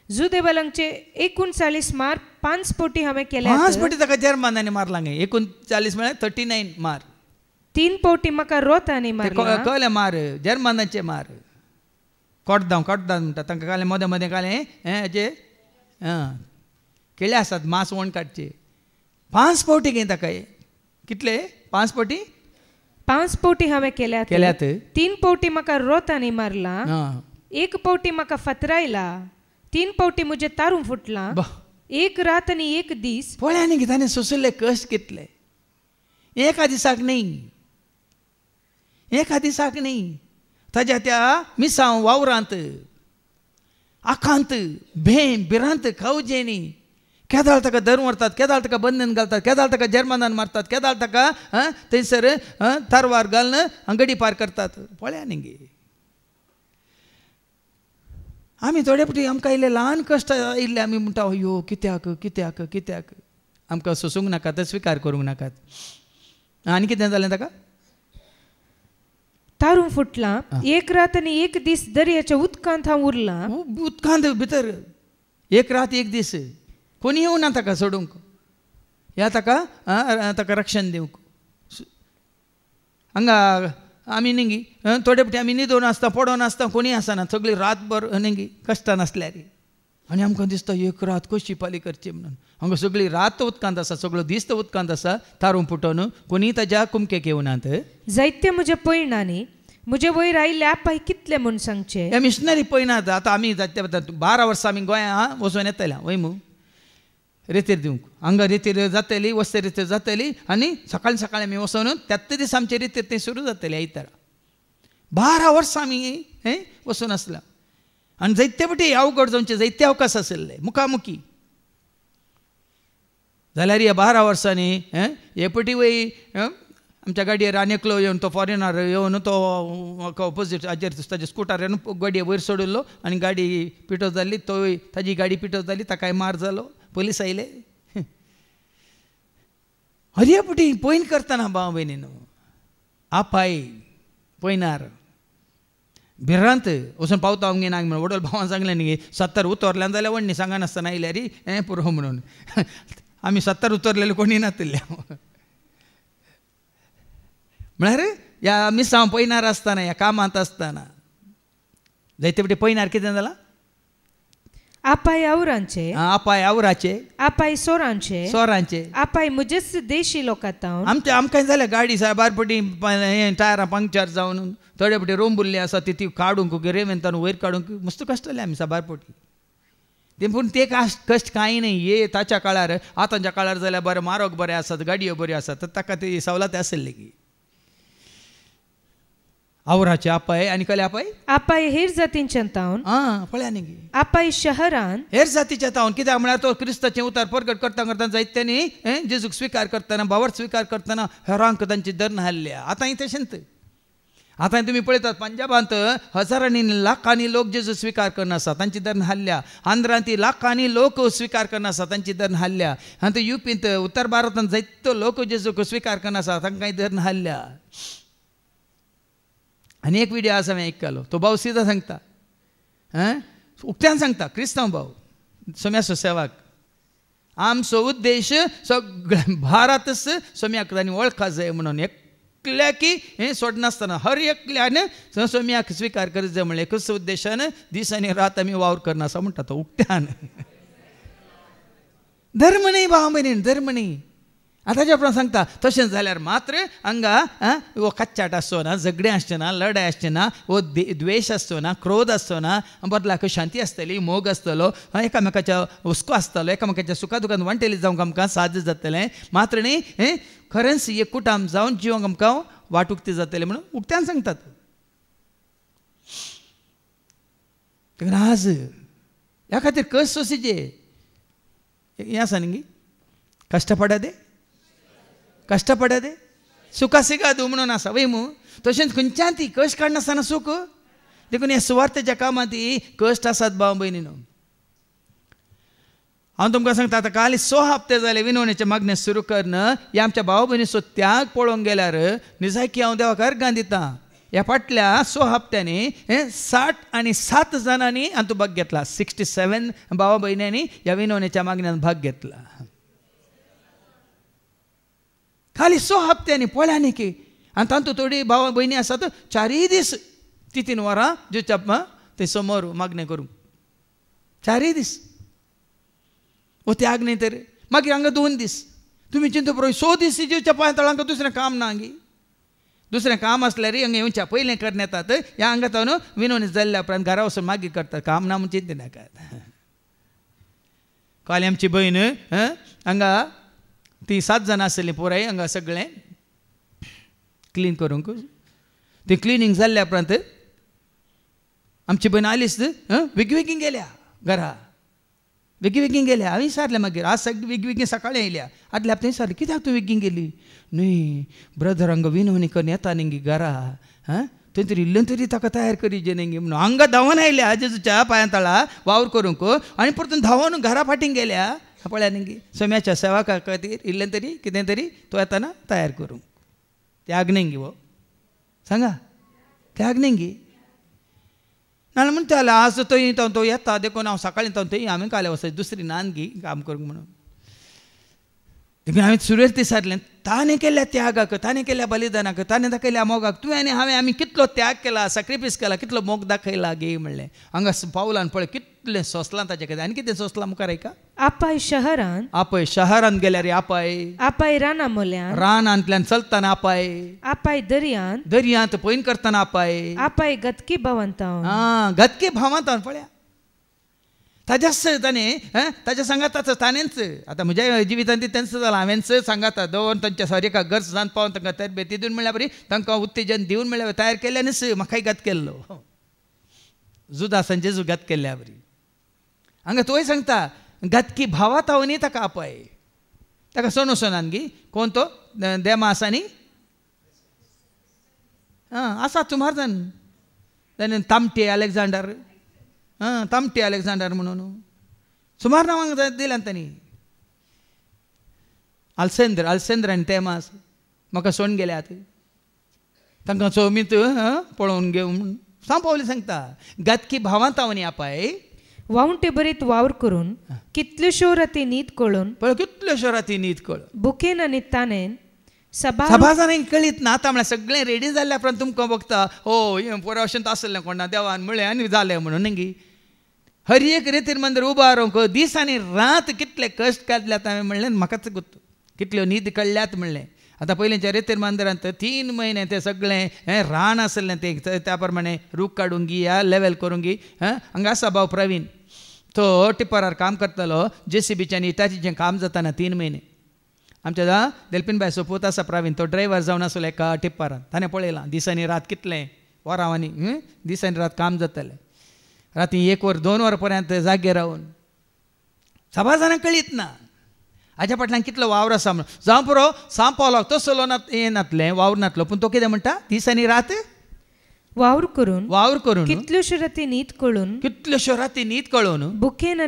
जुदेवालांचे 39 मार 5 पोटी हांवें केल्यात. 5 पोटी ताका जर्मनांनी मारला. 39 म्हळ्यार 39 मार. 3 पोटी म्हाका रोतांनी मारला. कळ्ळे मार जर्मनाचे मार. कोड्दांव म्हणटा तांकां काले मदें मदें काले हेजे केळे आसात मांस वण काडचे. 5 पोटी घे ताका. कितले? 5 पोटी? 5 पोटी हांवें केल्यात. 3 पोटी म्हाका रोतांनी मारला. 1 पोटी म्हाका फतरायला. 3 पोटी म्हजे तारून फुटला. 1 रात आनी 1 दीस. पळय न्ही ताणें सोंसले कश्ट कितले. एका दिसाक न्ही, ताज्या त्या मिसांव वावरांत आखांत भिरांत खावजे न्ही. केदाळ ताका धरून व्हरतात, केदाळ ताका बंदन घालतात, केदाळ ताका जर्मनान मारतात, केदाळ ताका थंयसर तारवार घालून गडी पार करतात. पळया न्ही गे आमी थोडे फावटी आमकां इल्ले ल्हान कश्ट आयिल्ले आमी म्हणटा अयो कित्याक आमकां सोसूंक नाकात, स्विकार करूंक नाकात. आनी कितें जालें ताका? तारून फुटला. 1 रात आनी 1 दीस दर्याच्या उदकांत हांव उरला. उदकांत भितर 1 रात 1 दीस कोणी येवं ना ताका सोडूंक, या ताका रक्षण दिवंक. हांगा आमी न्ही थोडे फावटी आमी न्हिदोन आसता, पडोन आसता, कोणी आसना, सगळी रातभर न्ही कश्टान आसल्यार. आनी आमकां दिसता 1 रात कशी पाली करची म्हणून. हांगा सगळी रात उदकांत आसा, सगळो दीस तो उदकांत आसा, तारून फुटोन कोणी ताज्या कुमकेक येवनात. जायते म्हज्या पयणांनी म्हजे वयर आयिल्ले आपाय कितले म्हूण सांगचे. हे मिशनरी पळयनात. आतां आमी जाते 12 वर्सां आमी गोंयां वचून येतल्या वयमू रेतीर दिवंक. हांगा रेतीर जातली, वस्ते रेतीर जातली आनी सकाळी सकाळी आमी वचून त्याच दीस आमचे रेतीर तें सुरू जातलें आयतारा. 12 वर्सां आमी वचून आसला. आनी जायते फावटी अवघड जावचे जायते अवकाश आशिल्ले मुखामुखी. जाल्यार ह्या 12 वर्सांनी हे पटी वय आमच्या गाडयेर आनी एकलो येवन तो फॉरेनर येवन तो ऑपोजीट हाजेर ताजे स्कुटरान गाडये वयर सोडिल्लो आनी गाडी पिटो जाल्ली. तो ताजी गाडी पिटो जाली, ताकाय मार जालो, पुलीस आयले. हरये पटी पयन करतना भाव भयणीनो आपाय पयनार भिरांत वचून पावता हांव घेयना म्हणून वडोल भावान सांगलें न्ही 70 उतरल्यान जाल्यार व्हडणी सांगनासतना आयल्या रे पुरो म्हणून. आमी 70 उतरलेले कोणी नातले. म्हळ्यार ह्या मिसांव पयनार आसतना, ह्या कामांत आसतना जायते फावटी पयनार कितें जालां? आपाय आवरांचे, आपाय आवराचे, आपाय सोरांचे, आपाय म्हजेच देशी लोकांतावन. आमकां जाल्यार गाडी बारपटी टायरां पंक्चर जावन थोडे फावटी रोंबुल्ली आसा ती काडूंक रेवेंतान वयर काडूंक मस्त कश्ट जाले आमी बारपटी. ते पूण ते कश्ट कांय न्ही. हे ताच्या काळार आतांच्या काळार जाल्यार बरें मारग बरें आसात, गाडयो बऱ्यो आसात, ताका ती सवलत आसली की. आवराचे आपाय आनी कले आपाय हेर जातींच्यान तावन. पळया न्ही गे आपाय शहरान हेर जातीच्या तावन. कित्याक म्हळ्यार तो क्रिस्ताचें उतार परगट करता जायते न्ही जेजूक स्विकार करतना, बावर स्विकार करतना हेरांक तांची धर्न हाडल्या. आतां तशेंच आतां तुमी पळयतात पंजाबांत हजारांनी लाखांनी लोक जेजू स्विकार करना आसा, तांची धर्न हाडल्या. आंध्रांत लाखांनी लोक स्विकार करना आसा, तांची धर्न हाडल्या. आनी युपींत उत्तर भारतांत जायतो लोक जेजूक स्विकार करना आसा, तांकांय धर्न हाडल्या. आनी एक विडियो आसा हांवें आयकलो. तो भाव सिदा सांगता, उक्त्यान सांगता, क्रिस्तांव भाव सोम्याचो सेवाक, आमचो उद्देश सगळ्या भारतच सोम्याक तांणी वळखा जाय म्हणून. एकल्या की हें सोडनासतना हर एकल्यान सोम्याक स्विकार करीत जाय म्हणलें. एकच उद्देशान दीस आनी रात आमी वावर करना आसा म्हणटा तो उक्त्यान. धर्म न्ही भाव भयणीन, धर्म न्ही. आतांच्या प्रमाणे सांगता तशें जाल्यार मात्र हांगा वो कच्चाट आसचो ना, झगडे आसचे ना, लढाई आसचे ना, वो द्वेश आसचो ना, क्रोध आसचो ना, बदलाक शांती आसतली, मोग आसतलो, एकामेकाच्या हुस्को आसतलो, एकामेकाच्या सुखा दुखान वांटेली जावंक आमकां साध्य जातलें. मात्र न्ही खरेंच एक कुटाम जावन जिवंक आमकां वाटुकती जातलें म्हणून उक्त्यान सांगतात. आज ह्या खातीर कस सोंसीचे हें आसा न्ही, कश्टपडादे सुखा सिगादू म्हणून आसा वय मू. तशेंच खंयच्यान ती कश्ट काडनासतना सूख देखून ह्या सुवार्थेच्या कामांत ती कश्ट आसात भाव भयणीनो. हांव तुमकां सांगता आतां काल 6 हप्ते जाले विनवणेचें मागणें सुरू करन. हे आमच्या भाव भयणीचो त्याग पळोवंक गेल्यार निजाकी हांव देवाक अर्गां दितां. ह्या फाटल्या 6 हप्त्यांनी 67 जाणांनी हातूंत भाग घेतला. 67 भावा भयण्यांनी ह्या विनवणेच्या मागण्यान भाग घेतला. खाली 6 हप्त्यांनी पळया की. आनी तातूंत थोडी भावा भयणी आसात 4 दीस 3 वरां जेवच्या थंय समोर मागणें करूंक. 4 दीस वो त्याग न्ही तर. मागीर हांगा 2 दीस. तुमी चिंता पळय 6 दीस जेवच्या पांयतळांक दुसरें काम ना हांगी. दुसरें काम असल्यार हांगा येवच्या पयलें करन येतात. ह्या हांगा तावन विनवणी जाल्ल्या उपरांत घरा वचून मागीर करतात. काम ना म्हूण चिंता नाकात. काल आमची भयण हांगा ती 7 जाणां आसलीं पुराय हांगा सगळें क्लीन करूंक. ती क्लिनींग जाल्ल्या उपरांत आमची भयण आलीच वेगवेगळी गेल्या घरा. वेगवेगळी गेल्या. हांवें विचारलें मागीर आज वेगवेगळी सकाळीं येयल्या. आदल्या हप्त्यान विचारलें कित्याक तूं वेगळी गेली. न्ही ब्रदर हांगा विनवणी करून येता न्ही घरा. थंय तरी इल्लें तरी ताका तयार करीचे न्ही म्हणून हांगा धांवन आयल्या जेजूच्या पांया तळा वावर करूंक. आनी परतून धांवन घरा फाटीं गेल्या. पळया न्ही सोम्याच्या सेवाका खातीर इल्लें तरी कितें तरी तो येताना तयार करूंक. त्याग न्ही वो सांगा. त्याग न्ही नाल्यार म्हणून त्या आज थंय तो येता देखून हांव सकाळीं थंय हांवें काले वचत दुसरी नान गी काम करूंक म्हणून. देखून हांवें सुरवेर दिसातलें ताणें केल्ल्या त्यागाक, ताणें केल्ल्या बलिदानाक, ताणें दाखयल्या मोगाक तुवें आनी हांवें आमी कितलो त्याग केला, सॅक्रिफायस केला, कितलो मोग दाखयला गे म्हणलें. हांगा पावलान पळय कितलें सोंसलां ताचे खातीर. आनी कितें सोंसलां मुखार आयका. आपय शहरान गेल्यार आपय रानां मोल्यान, रानांतल्यान चलतना आपय दर्यांत पयन करतना आपय गतकी भावांतावन गतके भावांतावन पळया. ताच्याच ताणें ताच्या सांगाताच ताणेंच आतां म्हज्या जिवितांत तेंच जालां. हांवेंच सांगाता दवरून तांच्या सारका गरज जावन पावन तांकां तरबेती दिवन म्हणल्यार बरी तांकां उत्तेजन दिवन म्हणल्यार तयार केल्ल्यानच म्हाकाय गत केल्लो. जुदासान जेजू गत केल्ल्या बरी. हांगा तोय सांगता गतकी भावा तावनी ताका आपय. ताका सोनान गी कोण तो देमा आसा न्ही आसा सुमार जाण तामटे अलेक्झांडर म्हणून सुमार नांवांक दिल्यान तांणी. अल्सेंद्र आनी तेमास म्हाका सोडून गेल्यात. तांकां चोमीत पळोवन घेवन सांपावली सांगता. गतकी भावां तावनी आपाय वावंटे बरीत वावर करून कितल्योश्यो राती न्हीद कळून पळय कितल्योश्यो राती न्हीद कळून बुकेन आनी ताणेन सभा जाणांक कळीत ना. आतां म्हळ्यार सगळें रेडी जाल्ल्या उपरांत तुमकां बघता हो पुरो अशें आसलें कोणा देवान म्हळें आनी जालें म्हणून न्ही. हर एक रेतीर मंदर उबा रावंक दीस आनी रात कितले कश्ट काडल्यात हांवें म्हणलें म्हाकाच गुर्त कितल्यो न्हीद कळ्ळ्यात म्हणलें. आतां पयलींच्या रेतीर मंदिरांत 3 म्हयने ते सगळें रान आसलें ते त्या प्रमाणे रूख काडूंक गी लेवल करूंक गी. हांगा आसा भाव प्रवीण तो टिप्परार काम करतालो. JCBच्यान इटाचीचें काम जाताना 3 म्हयने. आमच्या देलपीनबाय सोपूत आसा प्रवीण तो ड्रायव्हर जावन आसलो एका टिप्परान. ताणें पळयलां दिसांनी रात कितलें वरांवांनी दिसांनी रात काम जातालें. राती 1 वर 2 वर पर्यंत जाग्यार रावन सभा जाणांक कळीत ना हाच्या फाटल्यान कितलो वावर आसा म्हणून. जावं पुरो सांपावलो तसलो हें नातलें वावर नातलो पूण तो कितें म्हणटा दिसांनी रात वावर करून कितल्योश्यो राती न्हीद कळून बुकेन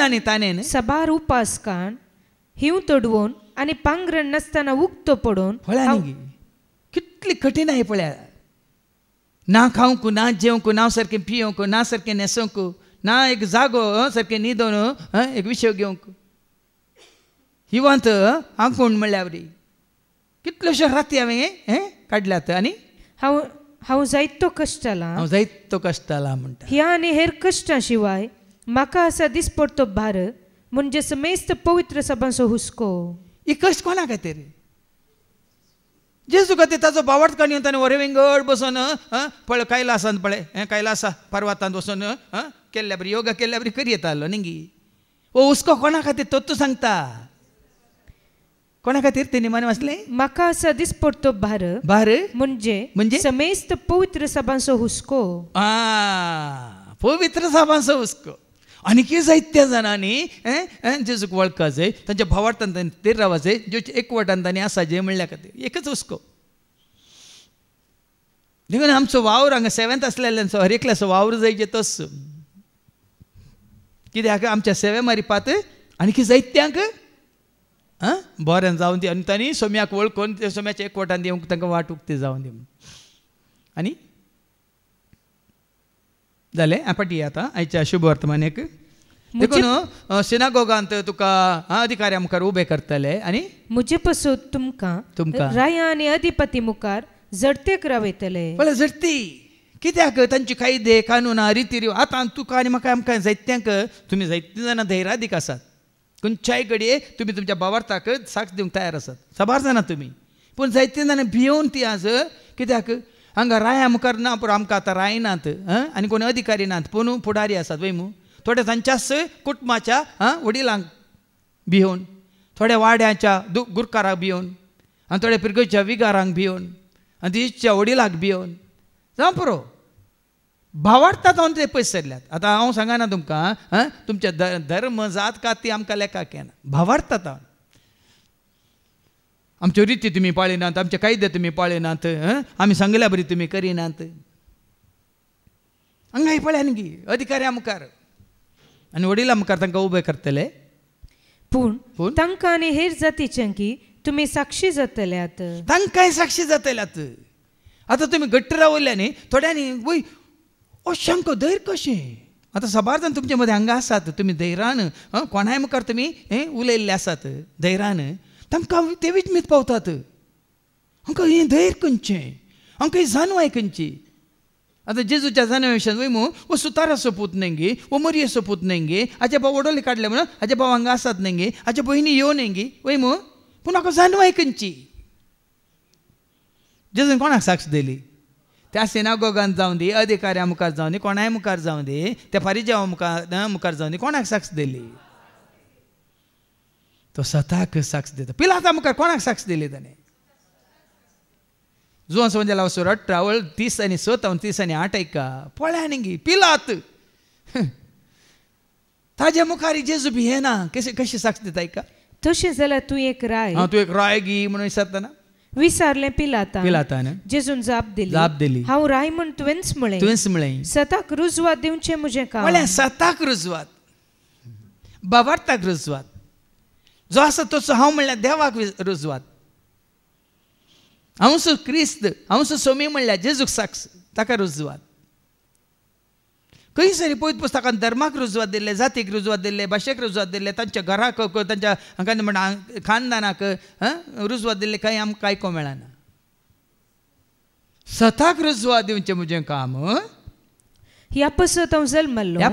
आनी ताणेन सभार उपास काण हिंव तोडवून आनी पांगरण नासतना उक्तो पडून कितली कठीण आहे पळया. ना खावंक ना जेवंक ना सारकें पियोंक ना सारकें न्हेसोंक ना एक जागो सारकें न्हिदोवन एक विशय घेवंक. हिवांत आंकोण म्हणल्यार बरी कितल्योश्यो राती हांवें काडल्यात. आनी हांव जायतो कश्टाला म्हणटा. ह्या आनी हेर कश्टां शिवाय म्हाका आसा दिसपडतो भार म्हणजे समेस्त पवित्र सभांचो हुस्को. ही कष्ट कोणा खातीर जेजू खातीर ताचो भावार्थकान येवन ताणें वरे वेंगड बसून पळय कैलासांत पळय कैलासा पर्वतांत बसून केल्ल्या बरी योगा केल्ल्या बरी करी येतालो न्ही ओ हुस्को कोणा खातीर तोच सांगता कोणा खातीर ते निमाणे वाचले म्हाका असा दिस पडतो भार म्हणजे समेस्त पवित्र सभांचो हुस्को पवित्र सभांचो हुस्को आणखी जायत्या जाणांनी जेजूक वळखा जाय तांच्या भावार्थान तांणी ते रावा जाय जे एकवटान तांणी आसा जे म्हणल्या खातीर एकच हुस्को देखून आमचो वावर हांगा 7th आसलेल्यांचो हर एकल्याचो वावर जाय तोच कित्याक आमच्या सेवे मारिपात आणखी जायत्यांक बरें जावन दी आनी तांणी सोम्याक वळखून त्या सोम्याच्या एकवटान दिवंक तांकां वाट उक्ती जावन दी आनी जालें आपटी आतां आयच्या शुभ वर्तमानेक देखून सिनागोगांत तुका अधिकाऱ्या मुखार उबे करतले आनी म्हजे पासून तुमकां राया आनी अधिपती मुखार जडतेक रावयतले पळय जडती कित्याक तांची कायदे कानूना रिती रिवाज आतां तुका आनी म्हाका आमकां जायत्यांक तुमी जायतीं जाणां धैर्यादीक आसात खंयच्याय घडये तुमी तुमच्या भावार्थाक साक्ष दिवंक तयार आसात साबार जाणां तुमी पूण जायतीं जाणां भियोन ती आज कित्याक हांगा राया मुखार ना पूण आमकां आतां राय नात आनी कोण अधिकारी नात पूण फुडारी आसात वयमू थोडे तांच्याच कुटुंबाच्या वडिलांक भियोन थोड्या वाड्याच्या गुरकाराक भियोन आनी थोड्या पिरगेच्या विगारांक भियोन आनी तिच्या वडिलाक भियोन जावं पुरो भावार्थांत हांव ते पयस सरल्यात आतां हांव सांगना तुमकां तुमच्या धर्म जात का ती आमकां लेखाक येना भावार्थांत आमच्यो रिती तुमी पाळिनात आमचे कायदे तुमी पाळिनात आमी सांगल्या बरी तुमी करिनात हांगा पळय न्ही अधिकाऱ्या मुखार आनी वडिलां मुखार तांकां उबे करतले पूण तांकां आनी हेर जातीच्यांकी तुमी साक्षी जातल्यात तांकांय साक्षी जातल्यात आतां तुमी घट्ट रावल्या न्ही थोड्यांनी वय अशंक धैर्य कशें आतां साबार जाण तुमचे मदें हांगा आसात तुमी धैर्यान कोणाय मुखार तुमी उलयल्ले आसात धैर्यान तांकां ते विचमीत पावतात हांकां हें धैर्य खंयचें हांकां ही जानवाय खंयची आतां जेजूच्या जानवेशान वय मू वो सुतारा सोपूत न्ही वो मरये सोपूत न्ही हाजे भाव वडोले काडले म्हणून हाजे भाव हांगा आसात न्ही हाजे भयणी येवन न्ही वय मू पूण म्हाका जानवाय खंयची जेजून कोणाक साक्ष दिली त्या सिनागोगांत जावं दी अधिकाऱ्या मुखार जावं दी कोणाय मुखार जावं दी त्या फारिजेवा मुखार जावं दी कोणाक साक्ष दिली तो स्वताक साक्ष दिता पिलाता मुखार कोणाक साक्ष दिली ताणें जुवां संवंजाला वचून 18 30 आनी 7 30 आनी 8 ऐका पळया न्ही पिलात ताजे मुखार जेजू भियेना कशी साक्ष दिता ऐका तशें जाल्यार तूं एक राय गी म्हणून विचारतना विचारलें पिलातान जेजून जाप दिली हांव राय म्हूण तुवेंच म्हळें सताक रुजवात दिवचें म्हजें काम म्हळ्यार सताक रुजवात भावार्थाक रुजवात जो आसा तसो हांव म्हणल्यार देवाक रुजवात हांव सो क्रिस्त हांव सो सोमी म्हणल्यार जेजूक साक्ष ताका रुजवात खंय सरी पवित्र पुस्तकांत धर्माक रुजवात दिल्ले जातीक रुजवात दिल्ले भाशेक रुजवात दिल्ले तांच्या घराक तांच्या हांकां म्हणटा खानदानाक रुजवात दिल्ले कांय आमकां आयको मेळना सताक रुजवात दिवचें म्हजें काम ह्या पासत हांव जल्मल्लो ह्या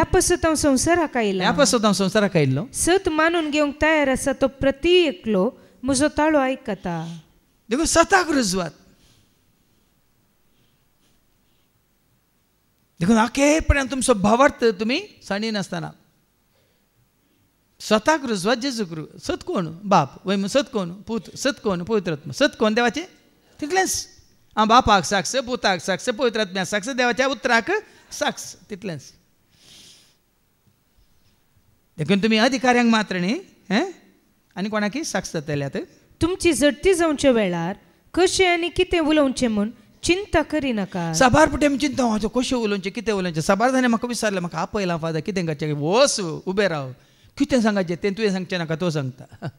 पासत हांव संवसाराक आयिल्लो सत मानून घेवंक तयार आसा तो प्रति एकलो म्हजो ताळो आयकता देखून सताक रुजवात देखून आखेपर्यंत तुमचो भावार्थ तुमी सांडिनासतना सताक रुजवात जेजूक सत कोण बाप वय सत कोण पूत सत कोण पवित्रात्मा सत कोण देवाचें तितलेंच बापाक साक्ष पुताक साक्ष पवित्रात्म्याक साक्ष देवाच्या उतराक साक्ष तितलेंच देखून तुमी अधिकाऱ्यांक मात्र न्ही आनी कोणाकी साक्ष जातल्यात तुमची जडती जावच्या वेळार कशें आनी कितें उलोवचें म्हूण चिंता करिनाका साबार पुटे चिंता हांव कशें उलोवचें कितें उलोवचें साबार जाणें म्हाका विचारलें म्हाका आपयलां फादर कितें करचें वस उबें राव कितें सांगाचें तें तुवें सांगचें नाका तो सांगता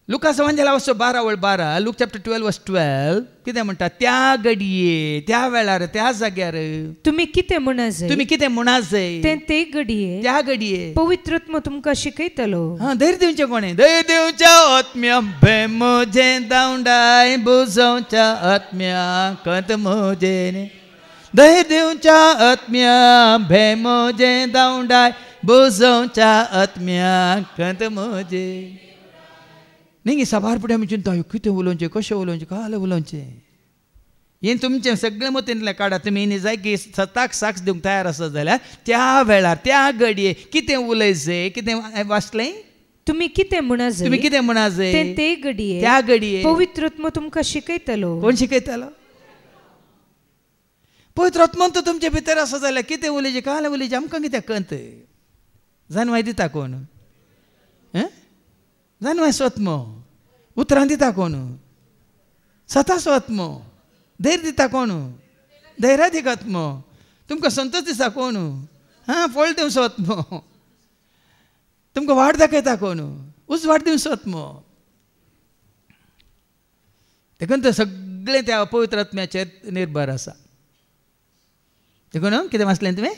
लुका संवंजाला वचो 12 लूक चॅप्टर 12 कितें म्हणटा त्या घडये त्या वेळार त्या जाग्यार तुमी कितें म्हणा जाय ते घडये त्या घडये पवित्रात्मा तुमकां शिकयतलो धैर्य दिवचें कोणें धैर्य दिवच्या आत्म्या भेम म्हजें दावंडाय बुजोवच्या आत्म्या कत म्हजें धैर्य दिवच्या आत्म्या भेम म्हजें दावंडाय बुजोवच्या आत्म्याक खंत म्हजे न्ही सभार फुडें आमी चिंता कितें उलोवचें कशें उलोवचें काल उलोवचें हें तुमचें सगळें मतींतलें काडा तुमी न्ही जाय की सताक साक्ष दिवंक तयार आसत जाल्यार त्या वेळार त्या घडये कितें उलयचें कितें वाचलें तुम्ही कितें म्हणा जाय तुमी कितें म्हणा जाय ते घडये त्या घडये पवित्र आत्मा तुमकां शिकयतलो कोण शिकयतालो पवित्र आत्मा तो तुमचे भितर आसा जाल्यार कितें उलयचें काल उलयचें आमकां कित्याक कंत जानवाय दिता कोण जानवाय स्वत्मो उतरां दिता कोण स्वता स्वत्मो धैर्य दिता कोण धैर्याधिक आत्मो तुमकां संतोष दिता कोण फळ दिवं स्वत्मो तुमकां वाट दाखयता कोण उजवाड दिवं स्वत्मो देखून ते सगळें त्या पवित्र आत्म्याचेर निर्भर आसा देखून कितें वाचलें तुवें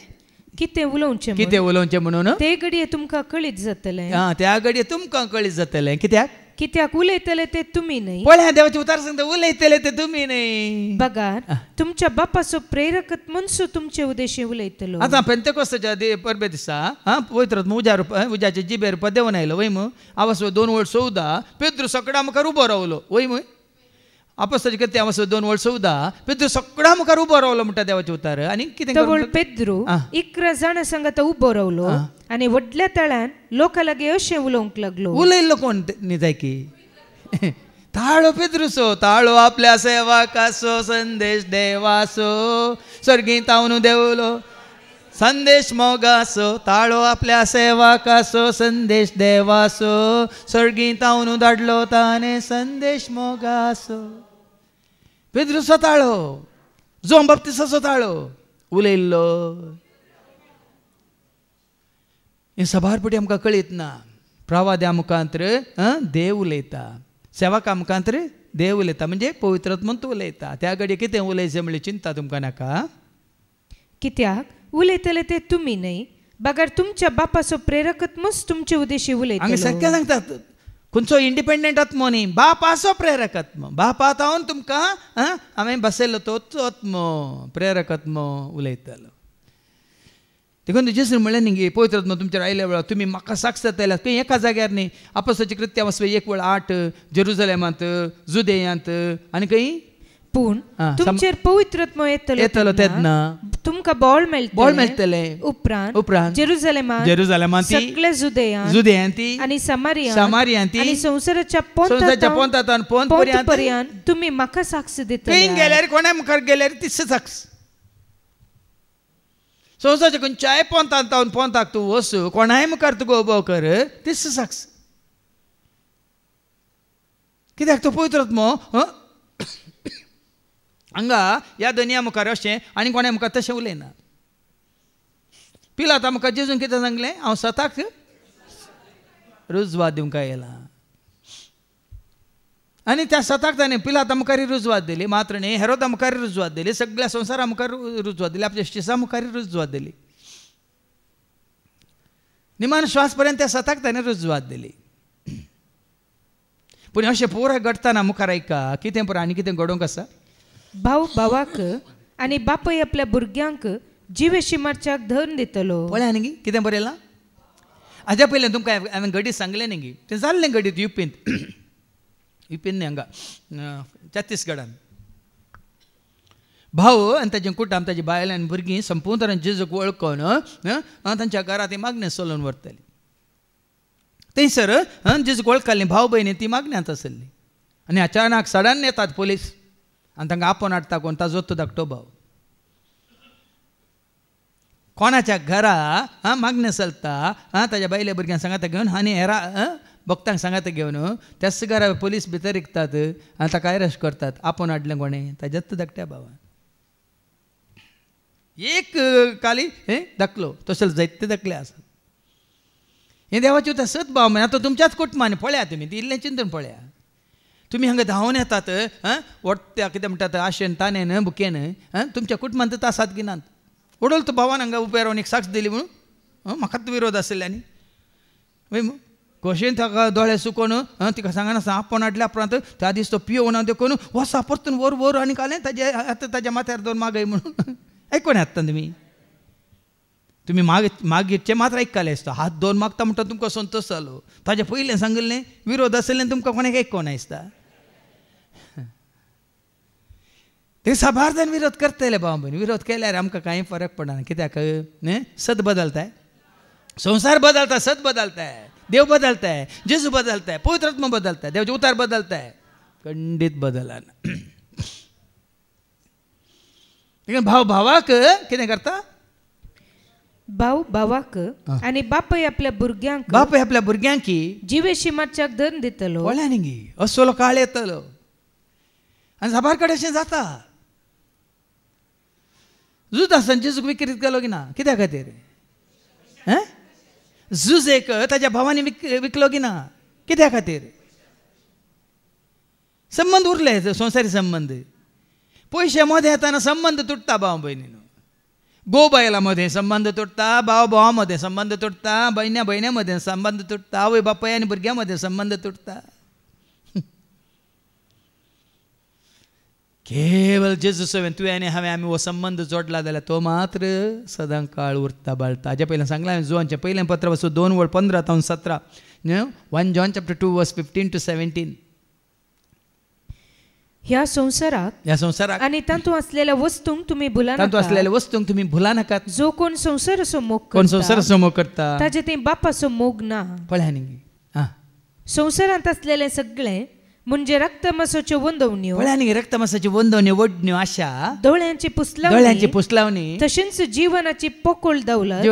कितें उलोवचें म्हणून ते घडये तुमकां कळीत जातलें त्या घडये तुमकां कळीत जातलें कित्याक उलयतले ते तुमी न्ही पळय देवाचें उतार सांगता उलयतले ते तुमी न्ही बगार तुमच्या बापाचो प्रेरक मनसो तुमचे उद्देशी उलयतलो आतां पेंतेकोस्ताच्या परबे दिसा पवित्र उज्याच्या जिबेर देवन आयलो वय मू आवाज 2:14 पेद्रू सकडा मुखार उबो रावलो वय मू अपोस्तलाची कृत्य आवाज 2:14 पेद्रू सकडा मुखार उबो रावलो म्हणटा देवाचें उतार आनी कितें पेद्रू 11 जाणां सांगत उबो रावलो आनी व्हडल्या तळ्यान लोकां लागीं अशें उलोवंक लागलो उलयल्लो कोण न्ही जाय की ताळो पेद्रूसो ताळो आपल्या सेवकासो संदेश देवासो सर्गीत हांव देवलो संदेश मोगासो ताळो आपल्या सेवकासो संदेश देवासो सर्गीत हांव धाडलो ताणे संदेश मोगासो पेद्रूसो ताळो जोन बाप्तिस्ताचो ताळो उलयल्लो हें सभारपटी आमकां कळीत ना प्रवाद्या मुखांतर देव उलयता सेवका मुखांतर देव उलयता म्हणजे पवित्र आत्मो उलयता त्या घडये कितें उलयचें म्हणल्यार चिंता तुमकां नाका कित्याक उलयतले ते तुमी न्ही बगार तुमच्या बापाचो प्रेरक आत्मोच तुमचे उद्देशी उलयतलो हांगा सत्य सांगतात खंयचो इंडिपेंडंट आत्मो न्ही बापाचो प्रेरक आत्मो बापात हांव तुमकां हांवें बसयल्लो तोच आत्मो प्रेरक आत्मो उलयतलो देखून जेसून म्हणलें न्ही पवित्र आत्मो तुमचेर आयल्या वेळार तुमी म्हाका साक्ष जातले खंय एका जाग्यार न्ही अपोस्तलाची कृत्य 1:8 जेरुसलेमांत जुदेयांत आनी खंय पूण तुमचेर पवित्र आत्मो येतलो तेन्ना तुमकां बोळ मेळटले उपरांत जेरुसलेमांत सगळे जुदेयांत आनी समारियांत आनी संवसाराच्या पोंतान पर्यंत तुमी म्हाका साक्ष दितले खंय गेल्यार कोणा मुखार गेल्यार तीच साक्ष संवसाराच्या खंयच्याय पोंताक तूं वच कोणाय मुखार तुका उबो कर तीच साक्ष कित्याक तो पवित्र आत्मो हांगा ह्या दुनिया मुखार अशें आनी कोणा मुखार तशें उलयना पिलाता मुखार जेजून कितें सांगलें हांव स्वताक रुजवात दिवंक येयलां आनी त्या स्वताक ताणें पिलाता मुखारी रुजवात दिली मात्र न्ही हेरोदा मुखारी रुजवात दिली सगळ्या संवसारा मुखार रुजवात दिली आपल्या शिसा मुखारी रुजवात दिली निमान श्वास पर्यंत त्या स्वताक ताणें रुजवात दिली पूण अशें पुराय घडटाना मुखार आयका कितें पुरो आनी कितें घडोवंक आसा भाव भावाक आनी बापूय आपल्या भुरग्यांक जिवेशी मारच्याक धन दितलो पळय न्ही कितें बरयलां हाज्या पयलें तुमकां हांवें घडीत सांगलें न्ही तें जाल्लें घडीत युपींत न्ही हांगा छत्तीसगडान भाव आनी ताचें कुटुंब ताची बायल आनी भुरगीं संपूर्ण तरेन जेजूक वळखून तांच्या घरा ती मागणी चलोवन व्हरतली थंयसर जेजूक वळखली भाव भयणी ती मागण्यांत आसली आनी अचानक सडन येतात पुलीस आनी तांकां आपोवन हाडटा कोण ताजो तो धाकटो भाव कोणाच्या घरा मागणी चलता ताच्या बायले भुरग्यांक सांगाता घेवन आनी हेरा भक्तांक सांगाता घेवन त्याच घरा पुलीस भितर रिकतात आनी ताका अरेस्ट करतात आपोवन हाडलें कोणें ताज्याच तो धाकट्या भावान एक काली धाकलो तशें जायते धाकले आसात हें देवाचें उतर सत भाव म्हण आतां तुमच्याच कुटुंबान पळया तुमी ती इल्लें चिंतून पळया तुमी हांगा धांवन येतात वट्ट्या कितें म्हणटात आशेन ताणेन बुकेन तुमच्या कुटुंबांत आसात की नात उडोल तो भावान हांगा उबे रावन एक साक्ष दिली म्हणून म्हाकाच विरोध आसलेल्यानी वय कशें ताका दोळे सुकोवन तिका सांगनासतना आपोवन हाडल्या उपरांत त्या दीस तो पियोवन देखून वसा परतून वर आनी कालें ताज्या माथ्यार दोन मागय म्हणून आयकून येता तुमी तुम्ही मागचे मात्र ऐकले असता हात दोन मागता म्हणटा तुमकां संतोष जालो ताजे पयलें सांगलें विरोध आसलें तुमकां कोणाक ऐकूंक नासता ते साबार जाण विरोध करतले बाबा विरोध केल्यार आमकां कांय फरक पडना कित्याक सत बदलताय संसार बदलता सत बदलताय देव बदलताय जेजू बदलताय पवित्र आत्मा बदलताय देवाचे उतार बदलताय खंडीत बदलना भाव भावाक कितें करता भाव भावाक आनी बापूय आपल्या भुरग्यांक जिवेशी मातशाक धन दितलो वळ्यांनी गी असलो काळ येतलो आनी साबार कडेन अशें जाता झूज आसा जेजूक विक्रीत केलो की ना कित्या खातीर झूज एक ताच्या भावांनी विकलो की ना कित्या खातीर संबंध उरले संवसारी संबंध पयशे मध्ये येताना संबंध तुटता भाव भयणीनो गो बायला मध्ये संबंध तुटता भाव भावामध्ये संबंध तुटता बहिण्या बहिण्यामध्ये संबंध तुटता आवय बापय आनी भुरग्यामध्ये संबंध तुटता केवळ जेजू सवेन तुवें आनी हांवें आमी हो संबंध जोडला जाल्यार तो मात्र सदां काळ उरता बाळटा हाज्या पयलीं सांगलां हांवें जोहानचें पयलें पत्र वचूं 2:15-17 1 John chapter 2 verse 15 to 17 ह्या संसाराक आनी तांतू असलेल्या वस्तूंक तुम्ही भुला नाकात जो कोण संसाराचो मोग करता ताजे ते बापाचो मोग ना पळ्या संसारांत असलेले सगळे म्हणजे रक्तमासाच्यो वंदवण्यो रक्तमासाच्यो वंदवण्यो वडण्यो आशा दोळ्यांची पुसलावणी तशेंच जीवनाची पोकळ दौलत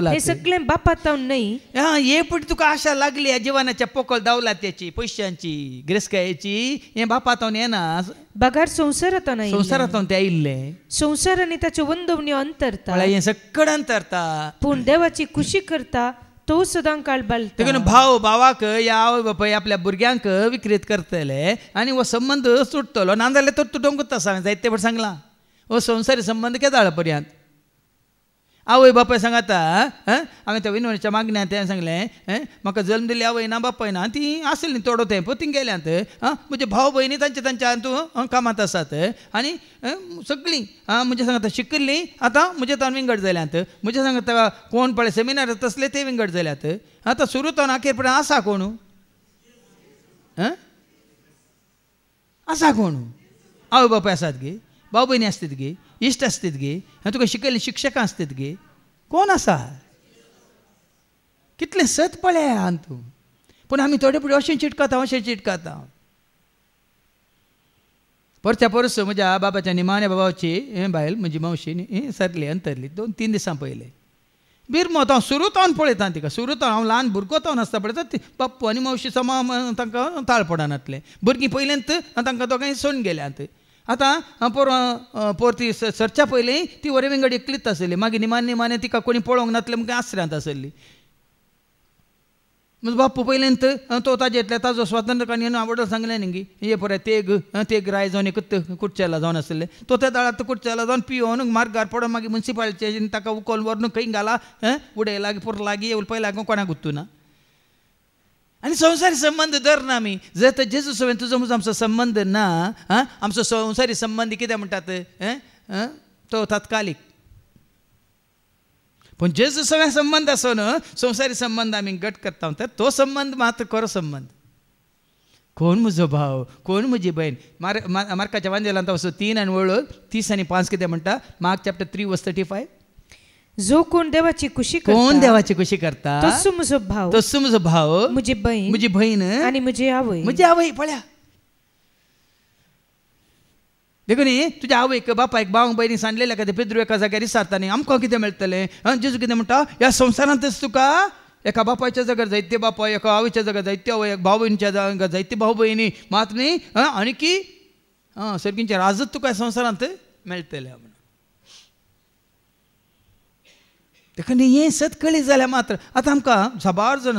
हे सगळे बापातावन न्हय हे पण तुका आशा लागली या जीवनाच्या पोकळ दौलत्याची पयशांची गिरेस्कायेची हे बापातावन येना बगार संसारातावन ते आयिल्ले संसार आनी ताच्यो वंदवण्यो अंतरता हे सगळं अंतरता पूण देवाची खुशी करता तो सदां काळ बाळटा देखून भाव भावाक या आवय बापाय आपल्या भुरग्यांक विक्रीत करतले आनी हो संबंध सुटतलो नाजाल्यार तो तुटोंकूच आसा हांवें जायते फावट सांगलां हो संवसारी संबंध केदाळ पर्यंत आवय बापाय सांगाता हांवें त्या विनवणीच्या मागण्यात तें सांगलें म्हाका जल्म दिली आवय ना बापाय ना ती आसली थोडो तेंप तीं गेल्यांत म्हजे भाव भयणी तांच्या तूं कामांत आसात आनी सगळीं म्हणजे सांगता शिकिल्लीं आतां म्हजे तान विंगड जाल्यांत म्हजे सांगता कोण पळय सेमिनार तसले ते विंगड जाल्यात आतां सुरू तो आखेर पर्यंत आसा कोण आसा कोण आवय बापाय आसात गे भाव भयणी आसतात गे इश्ट आसतात गे तुका शिकयल्ली शिक्षकां आसतात गे कोण आसा कितलें सत पळया तूं पूण आमी थोडे फुडें अशें चिटकाता परच्या परस म्हज्या बाबाच्या निमाण्या बाबाची बायल म्हजी मावशी सरली अंतरली 2-3 दिसां पयले बिरमो हांव सुरू तावन पळयता तिका सुरू तावन हांव ल्हान भुरगो तावन आसता पळयता बाप्पू आनी मावशी समा तांकां ताळ पडनातलें भुरगीं पयलेंत तांकां दोगांय सोडून गेल्यांत आतां पोर ती सरच्या पयलीं ती वरे विंगड एकलीच आसली मागीर निमाणे तिका कोणी पळोवंक नासलें म्हणजे आश्रयांत आसली म्हणजे बाप्पू पयलेंत तो ताजो स्वातंत्र्य आवडलो सांगलें न्ही हे पळय तेग राय जावन एक कुर्चेला जावन आसले तो त्या दाळात कुर्चेला जावन पिवून मार्गार पडोन मागीर मुन्सिपालिटीचे ताका उखोवन व्हरून खंय घाला उडय लागी पुर लागी पळय लागून कोणाक गुत्तू ना आनी संवसारी संबंध धरना आमी जर तर जेजू सवेन तुजो म्हजो आमचो संबंध ना आमचो संवसारी संबंध कितें म्हणटात तो तात्कालीक पण जेजू सवेन संबंध आसून संवसारी संबंध आमी गट करता तर तो संबंध मात्र खरो संबंध कोण म्हजो भाव कोण म्हजी बहीण मार्काच्या वांजेलांत वचून 3 आनी वळो 30 आनी 5 कितें म्हणटा मार्क चॅप्टर 3 वर्स 35 जो कोण देवाची खुशी करता तस्सो म्हजो भाव म्हजी बहीण आनी म्हजी आवय पळया देखून तुज्या आवयक बापायक भावांक भयणी सांडलेल्या एखाद्या पिद्रू एका जाग्यार विचारता न्ही आमकां कितें मेळटलें जेजू कितें म्हणटा ह्या संवसारांतच तुका एका बापायच्या जाग्यार जायते बापाय एका आवयच्या जाग्यार जायते आवय भाव भयणीच्या जाग्यार जायते भाव भयणी मात न्ही आनी की सर्गींचें राजत तुका संवसारांत मेळटलें म्हणून देखून हें सत कळ्ळी जाल्यार मात्र आतां आमकां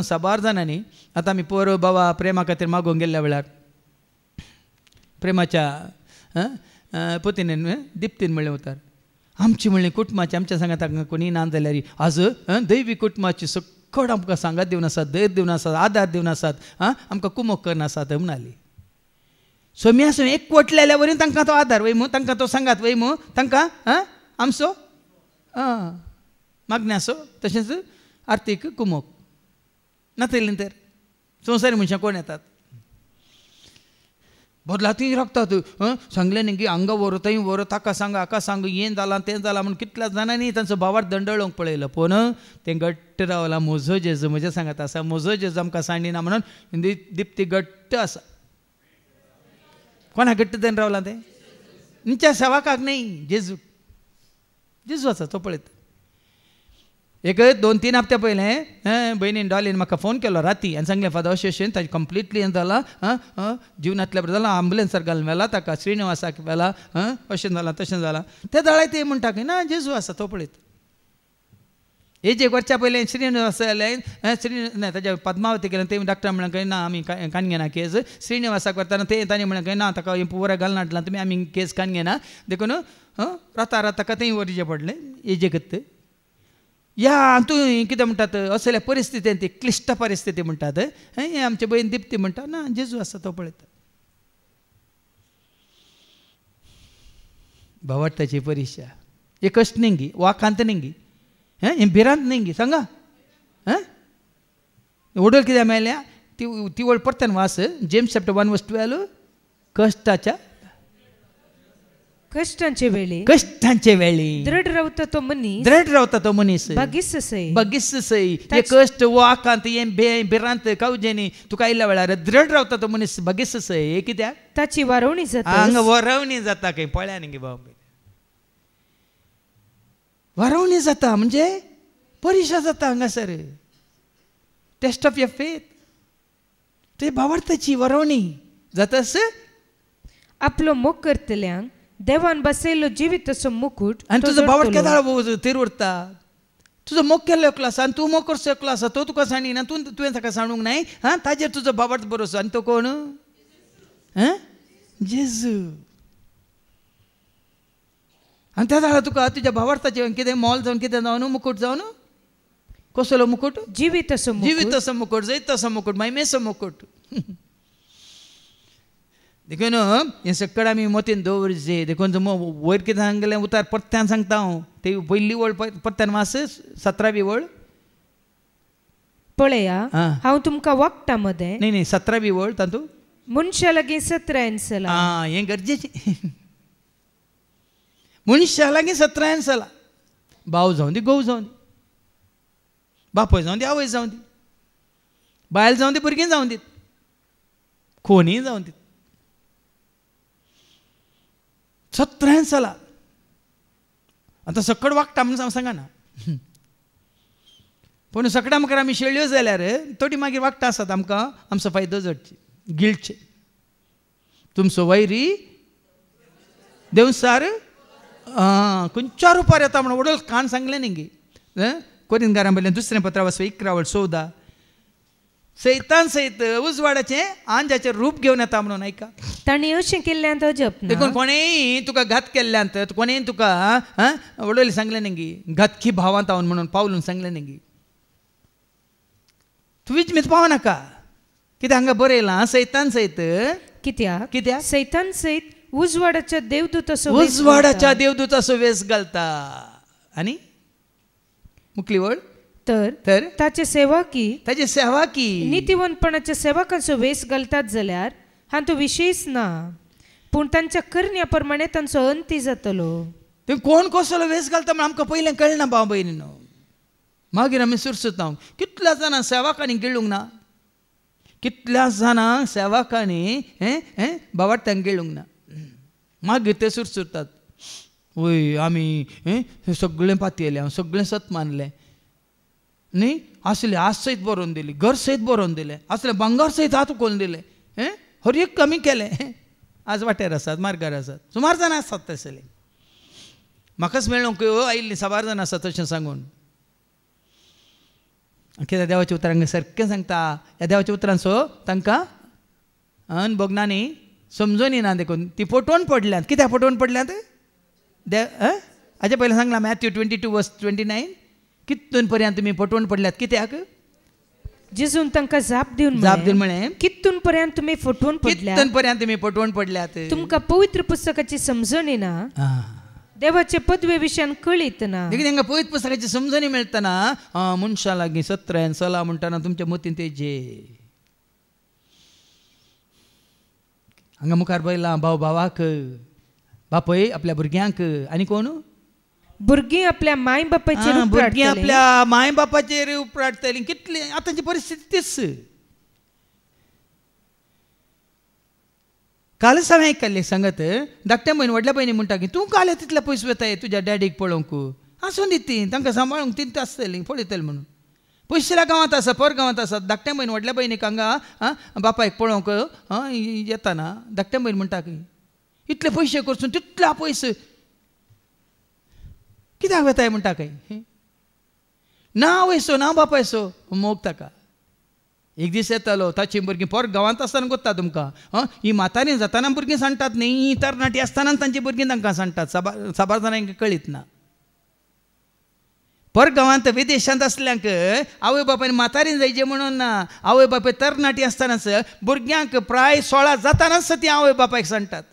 साबार जाणांनी आतां आमी पोर बाबा प्रेमा खातीर मागोवंक गेल्ल्या वेळार प्रेमाच्या पतीन दिप्तीन म्हणलें उतार आमची म्हणलें कुटुंबाची आमच्या सांगात कोणी ना जाल्यार आज दैवी कुटुंबाची सकट आमकां सांगात दिवन आसात धैर्य दिवन आसात आदार दिवन आसात आमकां कुमोक करना आसात म्हणाली सोम्या सोम एकवटलेल्या वरी तांकां तो आदार वयमू तांकां तो सांगात वयमू तांकां आमचो मागणी असो तशेंच आर्थीक कुमोक नातली तर संवसारी मनशां कोण येतात बदला ती राखतात सांगलें न्ही की हांगा व्हर थंय व्हर ताका सांग हाका सांग हें जालां तें जालां म्हणून कितल्या जाणांनी तांचो भावार दंडळोवंक पळयलो पूण तें घट्ट रावलां म्हजो जेजू म्हज्या सांगात आसा म्हजो जेजू आमकां सांडिना म्हणून दिप्ती घट्ट आसा कोणाक घट्ट जावन रावलां तें तुमच्या सेवाकाक न्ही जेजू जेजू आसा तो पळयता एक 2-3 हप्ते पयलें भयणीन डॉलीन म्हाका फोन केलो राती आनी सांगलें फादर अशें अशें ताजें कंप्लिटली हें जालां जिवनांतल्या बरें जालां एम्बुलंसार घालून व्हेला ताका श्रीनिवासाक व्हेला अशें जालां तशें जालां ते दाळे ते म्हणटा की ना जेजू आसा तो पळयता हेजे वर्च्या पयलें श्रीनिवास श्री ताच्या पद्मावती केलें ते डॉक्टर म्हणून खंय ना आमी कान घेना केस श्रीनिवासाक व्हरतना ते तांणी म्हणून खंय ना ताका पुरा घालून हाडला तुमी आमी केस कान घेना देखून राता ताका थंय व्हरचें पडलें हेजे कत्त ह्या तूं कितें म्हणटात असल्या परिस्थितीन ती क्लिश्ट परिस्थिती म्हणटात हें आमचे बहीण दिप्ती म्हणटा ना जेजू आसा तो पळयता भावार्थाची परिक्षा हे कश्ट नेंगी वाकांत नेंगी हें भिरांत नेंगी सांगा वडोल कित्याक मेळ्ळ्या ती वळ परतन वास जेम्स चॅप्टर 1:12 कष्टांचे वेळी दृढ रावता तो मनीस बगीस सई हे कष्ट वाकांत हें भिरांत कावजेनी तुका आयल्या वेळार दृढ रावता तो मनीस बगीस सई हे कित्याक ताची वारवणी जाता हांगा वरवणी जाता खंय पळ्या न्ही बाबा वारवणी जाता म्हणजे परिक्षा जाता हांगासर टेस्ट ऑफ युअर फेथ ते भावार्थाची वरवणी जातास आपलो मोग करतल्यांक देवान बसयलो जिवीत असो मुकुट आनी तुजो भावार्थ केदाळ तेर उरता तुजो मोग केल्लो एकलो आसा आनी तूं मोग करचो एकलो आसा तो तुका सांडिना तुवें ताका सांडूंक नाय ताजेर तुजो भावार्थ बरोसो आनी तो कोण जेजू आनी त्या दाळा तुका तुज्या भावार्थाचें कितें मोल जावन कितें जावन मुकुट जावन कसलो मुकुट जिवीत असो मुकुट जैत असो मुकुट महिमेचो मुकुट देखून हें सकड आमी मतीन दवरचें देखून वयर कितें सांगलें उतार परत्यान सांगता हांव ते पयली वळ परत्यान वास 17वी वळ पळया हांव तुमकां वखदां मदें न्ही 17वी वळ तातूंत मनशा लागीं 17 सालां हें गरजेचें मनशा लागीं 17 सालां भाव जावं दी घोव जावं दी बापूय जावं दी आवय जावं दी बायल जावं दी भुरगीं जावं दीत कोणीय जावं दीत 17 सालां आतां सकड वागता म्हणून सांगना पूण सकडा मुखार आमी शेळयो जाल्यार तोटी मागीर वागता आसात आमकां आमचो फायदो जोडचे गिळचे तुमचो वैरी देवसार खंयच्या रुपार येता म्हणून वडोल कान सांगलें न्ही गे कोरिंथकारां बयलें दुसरें पत्र वाचो 11:14 सैतान सयत उजवाडाचें आंजाचें रूप घेवन येता म्हणून आयका ताणी अशें केल्ल्यांत अजप देखून कोणेय तुका घात केल्ल्यांत कोणेय तुका वडोली सांगलें न्ही गे घातकी भावांत हांव म्हणून पावलून सांगलें न्ही गे तूं विचमीत पावनाका कित्याक हांगा बरयलां सैतान सयत कित्याक सैतान सयत उजवाडाच्या देवदूताचो वेस घालता आनी मुखली वळ तर ताचे सेवाकी नितीवंतपणाच्या सेवकांचो वेस घालतात जाल्यार हातूंत विशेष ना पूण तांच्या करण्या प्रमाणे तांचो अंती जातलो ते कोण कसलो वेस घालता म्हण आमकां पयलें कळना भाव भयणीनो मागीर आमी सुरसुतांव कितल्या जाणां सेवकांनी गिळूंक ना कितल्या जाणां सेवकांनी भावार्थांक गिळूंक ना मागीर ते सुरसुरतात वय आमी सगळें पातयलें हांव सगळें सत मानलें न्ही असलें आज सयत बरोवन दिली घर सयत बरोवन दिलें असलें भांगार सयत हात उखलून दिलें हर एक कमी केलें आज वाटेर आसात मार्गार आसात सुमार जाणां आसात तसले म्हाकाच मेळ्ळो आयिल्लीं साबार जाणां आसात तशें सांगून कित्याक देवाच्या उतरांक सारकें सांगता ह्या देवाच्या उतरांचो तांकां भोगनांनी समजून येना देखून ती फटोवन पडल्यांत कित्याक फटोवन पडल्यांत हाजे पयलीं सांगलां मॅथ्यू 22:29 कितून पर्यंत तुमी फटोवन पडल्यात कित्याक जेजून तांकां जाप दिवन म्हळें कितून पर्यंत तुमी फटोवन पडल्यात तुमकां पवित्र पुस्तकाची समजण येना देवाचे पदवे विशयान कळीत ना देखीक तांकां पयत पुस्तकाची समजणी मेळटना मनशा लागीं सत्र्यान सला म्हणटना तुमच्या मतीन तेजे हांगा मुखार पळयलां भाव भावाक बापय आपल्या भुरग्यांक आनी कोण भुरगीं आपल्या माय बापाचेर भुरगीं आपल्या माय बापाचेर उपराडटलीं कितली आतांची परिस्थिती तीच कालच हांवें आयकल्लें सांगत धाकट्या भयण व्हडल्या भयणी म्हणटा की तूं काले तितले पयस वताय तुज्या डॅडीक पळोवंक आसूं दी ती तांकां सांबाळूंक ती आसतलीं पळयतलीं म्हणून पयशेल्या गांवांत आसा पर गांवांत आसा धाकट्या भयण व्हडल्या भयणीक हांगा बापायक पळोवंक येताना धाकट्या भयण म्हणटा की इतले पयशे करसून तितल्या पयस कित्याक वताय म्हणटा काय ना आवयसो ना बापायसो मोग ताका एक दीस येतालो ताची भुरगीं पर गांवांत आसतना कोत्ता तुमकां ही म्हातारी जाताना भुरगीं सांगतात न्ही ही तरणाटी आसतना तांची भुरगीं तांकां सांगतात साबार जाणांक कळीत ना पर गांवांत विदेशांत असल्यांक आवय बापायन म्हातारीन जायचें म्हणून ना आवय बापाय तरणाटी आसतनाच भुरग्यांक प्राय 16 जातानाच ती आवय बापायक सांगतात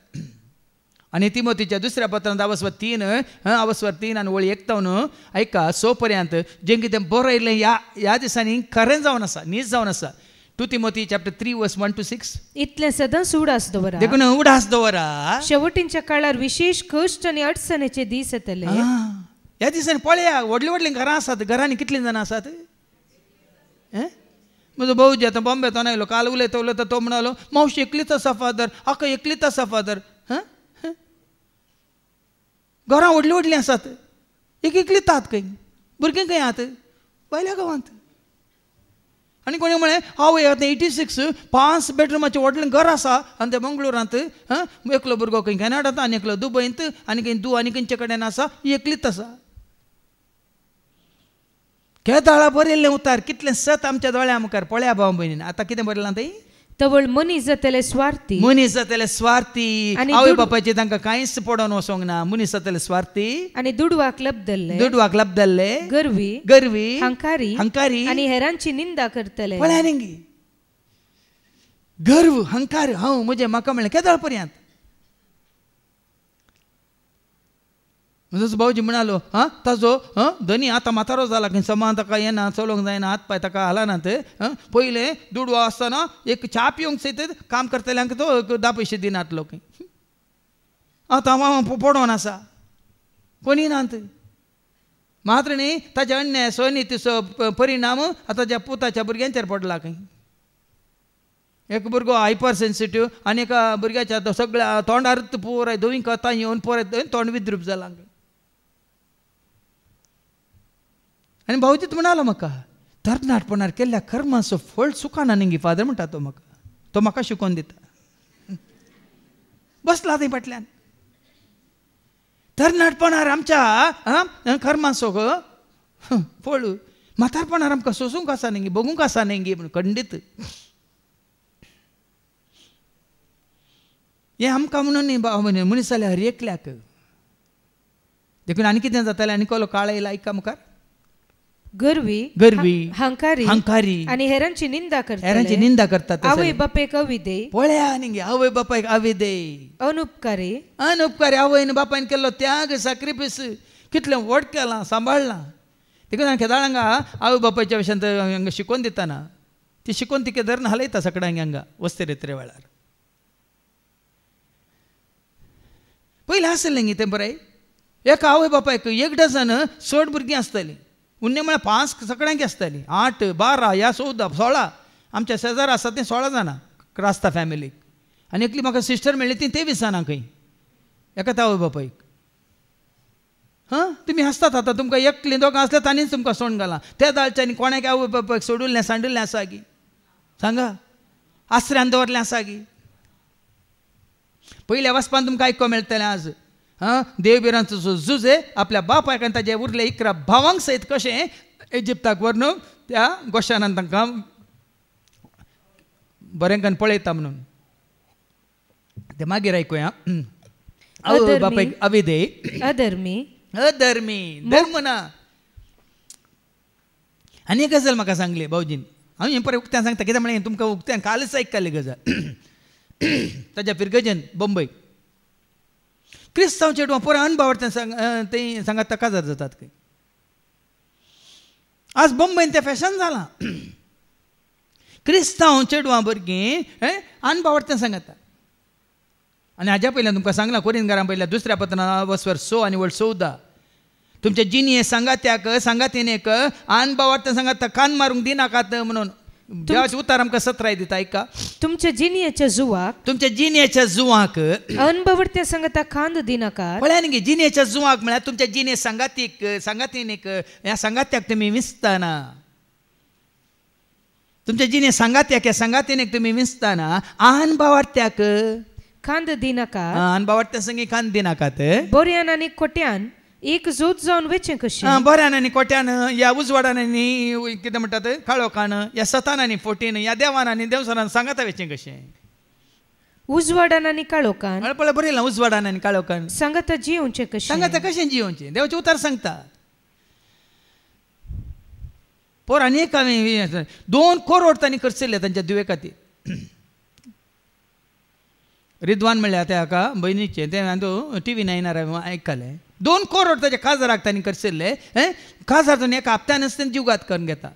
आनी तिमोथीच्या दुसऱ्या पत्रांत अवस्था 3 आनी वळी 51 ऐका 6 पर्यंत जें कितें बरयलें ह्या दिसांनी खरें जावन आसा न्हीज जावन आसा 2 तिमोथी चॅप्टर 3 वर्स 1 to 6 इतलें सदांच उडास दवरा देखून उडास दवरा शेवटींच्या काळार विशेष कश्ट आनी अडचणीचे दीस येतले ह्या दिसांनी पळया व्हडलीं व्हडलीं घरां आसात घरांनी कितलीं जाणां आसात म्हजो भाऊजी आतां बॉम्बेतून आयलो काल उलयता तो म्हणालो मावशी एकलीच आसा फादर आका एकलीच आसा फादर घरां व्हडलीं व्हडलीं आसात एक एकलीतात खंय भुरगीं खंय आहात भायल्या गांवांत आनी कोणी म्हळें आवय आतां 86 5 बेडरुमाचें व्हडलें घर आसा आनी ते मंगळुरांत एकलो भुरगो खंय कॅनडांत आनी एकलो दुबयंत आनी खंय आनी खंयचे कडेन आसा ही एकलीच आसा केदाळा बरयल्लें उतार कितलें सत आमच्या दोळ्या मुखार पळया भाव भयणीन आतां कितें बरयलां थंय तवळ मनीस जातले स्वार्थी आवय बापायचे तांकां कांयच पडोवन वचोंक ना मनीस जातले स्वार्थी आनी दुडवाक लबदल्ले गरवी हंकारी आनी हेरांची निंदा करतले पळया न्ही गर्व हंकार हांव म्हजें म्हाका म्हणलें केदाळ पर्यंत म्हजो भाऊजी म्हणालो ताजो धनी आतां म्हातारो जाला खंय समान ताका येना चलोवंक जायना हात पांय ताका हालनात पयलें दुडवो आसतना एक च्या पिवंक सयत काम करतल्यांक तो 10 पयशे दिनातलो खंय आतां हांव पडोवन आसा कोणी नात मात्र न्ही ताच्या अन्याय स्वनितीचो परिणाम आतां ताच्या पुताच्या भुरग्यांचेर पडला खंय एक भुरगो हायपर सेन्सिटिव्ह आनी एका भुरग्याच्या सगळ्या तोंडार पुराय दोन कथा येवन पळय तोंड विद्रूप जालां आनी भाऊजीत म्हणालो म्हाका तरणाटपणार केल्ल्या कर्माचो फळ चुकाना न्ही फादर म्हणटा तो म्हाका शिकोवन दिता बसला थंय फाटल्यान तरणाटपणार आमच्या कर्माचो फळ म्हातारपणार आमकां सोसूंक आसा न्ही बगूंक आसा न्ही म्हण खंडीत हें आमकां म्हणून न्ही भाव मनीस जाल्यार हर एकल्याक देखून आनी कितें जातालें आनी कोलो काळ येयला ऐका मुखार गरवी हंकारी आनी हेरांची निंदा करतात आवय बापायक अविधेय पळया न्ही आवय बापायक अविधेय अनुपकारी आवयन बापायन केल्लो त्याग सॅक्रिफायस कितलें व्हड केलां सांबाळलां देखून हांवें केदाळांगा आवय बापायच्या विशयान हांगा शिकोवन दितना ती शिकोवन तिके धरून हालयता सगळ्यांक हांगा वस्तेरेत्रे वेळार पयलीं आसलें न्ही तें बरें एका आवय बापायक 1 डझन 6 भुरगीं आसतालीं उन्ने म्हळ्यार 5 सगळ्यांक आसतालीं 8 12 ह्या 14 16 आमच्या शेजार आसा तीं 16 जाणां क्रास्ता फॅमिलीक आनी एकली म्हाका सिस्टर मेळ्ळी ती 23 जाणां खंय एकाच आवय बापायक तुमी हसतात आतां तुमकां एकलीं दोगां आसल्यार तांणीच तुमकां सोडून घालां त्या दाळच्यांनी कोणाक आवय बापायक सोडूल्लें सांडिल्लें आसा गी सांगा आसऱ्यान दवरलें आसा गी पयल्या वचपान तुमकां आयको मेळटलें आज देवबिरांचो जो झुजे आपल्या बापायक आनी ताचे उरले 11 भावांक सयत कशें इजिप्ताक व्हरून त्या गोशानान तांकां बरेंकान पळयता म्हणून ते मागीर आयकुया आवय बापायक अविधेय अधर्मी धर्म ना आनी एक गजाल म्हाका सांगली भाऊजीन हांव हें पळय उक्त्यान सांगता कित्याक म्हळें तुमकां उक्त्यान कालच आयकल्ली गजाल ताच्या फिरगजन बंबय क्रिस्तांव चेडवां पोरां अनबावडते ते सांगात काजार जातात खंय. आज बॉम्बेन तें फॅशन जालां. क्रिस्तांव चेडवां भुरगीं अनबावडते सांगाता. आनी हाज्या पयल्यान तुमकां सांगलां कोरिंथकारां पयल्या दुसऱ्या पत्रांत वचवर 6 आनी 14 तुमच्या जिनिये सांगातीनेक अनबावडते सांगाता कान मारूंक दिनाकात म्हणून देवाचें उतार आमकां 17 दिता. ऐका, तुमच्या जिनियेच्या जुवाक अनबावडते सांगता खांद दिनाकात. पळयात गे, जिनियेच्या जुवाक म्हळ्यार तुमच्या जिने सांगातीनेक ह्या सांगात्याक तुमी विसताना, तुमच्या जिने सांगात्याक ह्या सांगातीनेक तुमी विसताना अनबावडत्याक खांद दिनाकात. अनबावडत्या संगी खांद दिनाकात. बोऱ्यान आनी कोट्यान एक जोत जावन वेचें कशें. बऱ्यान आनी कोट्यान या उजवाडान आनी कितें म्हणटात काळोखान या सतान आनी फोटीन या देवान आनी देवसरान सांगाता वेचें कशें. उजवाडान आनी काळोखान पळय बरयलां उजवाडान आनी काळोखान सांगाता जियोवचें कशें. सांगाता कशें जियोवचें देवाचें उतार सांगता. पोरांनी एक 2 करोड तांणी खर्च केले तांच्या दुवे खातीर. रिद्वान म्हणल्यार त्या हाका भयणीचे ते हांव TV 9 आयकलें. 2 करोड ताच्या काजाराक तांणी खर्च केल्ले. काजारातून एका हप्त्यान आसतना जीवघात करून घेता.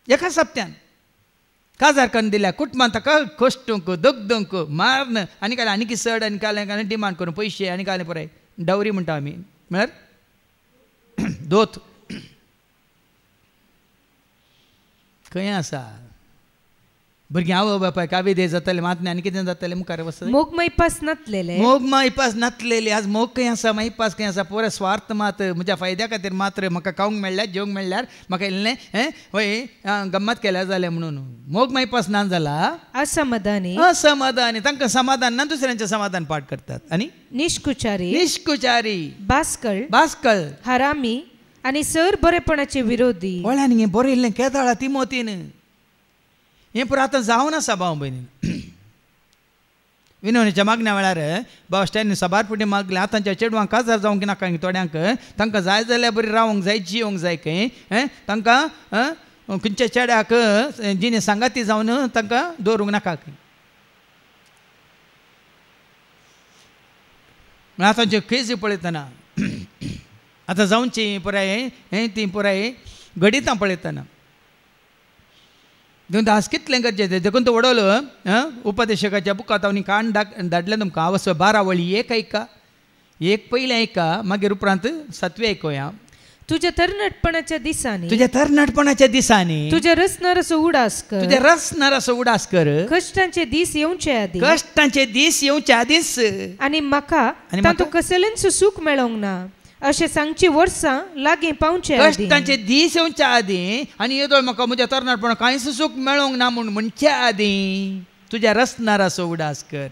एकाच हप्त्यान काजार करून दिल्या. कुटुंबान ताका कश्टूंक दगदूंक मारन आनी काय आनी कितें चड आनी काय डिमांड करून पयशे आनी काय पळय डावरी म्हणटा आमी म्हळ्यार दोत खंय आसा. भुरगीं आवय बापायक कावेदे जाताले मातने आनी कितें जातालें मुखार वचत. मोग मैपास नातलेले. मोग मैपास नातलेले. आज मोग खंय आसा मैपास खंय आसा. पोरे स्वार्थ मात म्हज्या फायद्या खातीर मात्र म्हाका खावंक मेळ्ळ्यार जेवंक मेळ्ळ्यार म्हाका इल्लें हय गम्मत केल्या जालें म्हणून मोग मैपास ना जाला. असमाधानी तांकां समाधान ना दुसऱ्यांचें समाधान पाठ करतात. आनी निष्कुचारी बास्कळ हरामी आनी सर बरेपणाचे विरोधी. वळ्यान हें बरयल्लें केदाळा तिमोथीन हें पुरो आतां जावन आसा भाव भयणीन. विनवणेच्या मागण्या वेळार बाबा स्टॅनी सबारपुटी मागले आतांच्या चेडवांक काजार जावंक नाका थोड्यांक तांकां जाय जाल्यार बरी रावंक जाय जियोंक जाय खंय तांकां खंयच्या चेड्याक जिने सांगाती जावन तांकां दवरूंक नाका खंय. आतांच्यो केसी पळयतना आतां जावची पुराय ती पुराय घडितां पळयतना देखून आज कितलें गरजेचें. देखून तो वडलो उपदेशकाच्या बुकांत हांव काण धाडलें तुमकां. हांव 12 वळी एक ऐका, एक पयलें ऐका मागीर उपरांत 7वी आयकुया. तुज्या तरणाटपणाच्या दिसांनी तुज्या रसनारासो उडास कर. कश्टांचे दीस येवचे आदीस आनी म्हाका तातूंत कसलेंच सुख मेळोंक ना अशें सांगची वर्सां लागीं पावचे. कश्टांचे दीस येवच्या आदीं आनी येदोळ म्हाका म्हज्या तरणाटपणांत कांयच सूख मेळोंक ना म्हूण म्हणच्या आदीं तुज्या रसनारासो उडास कर.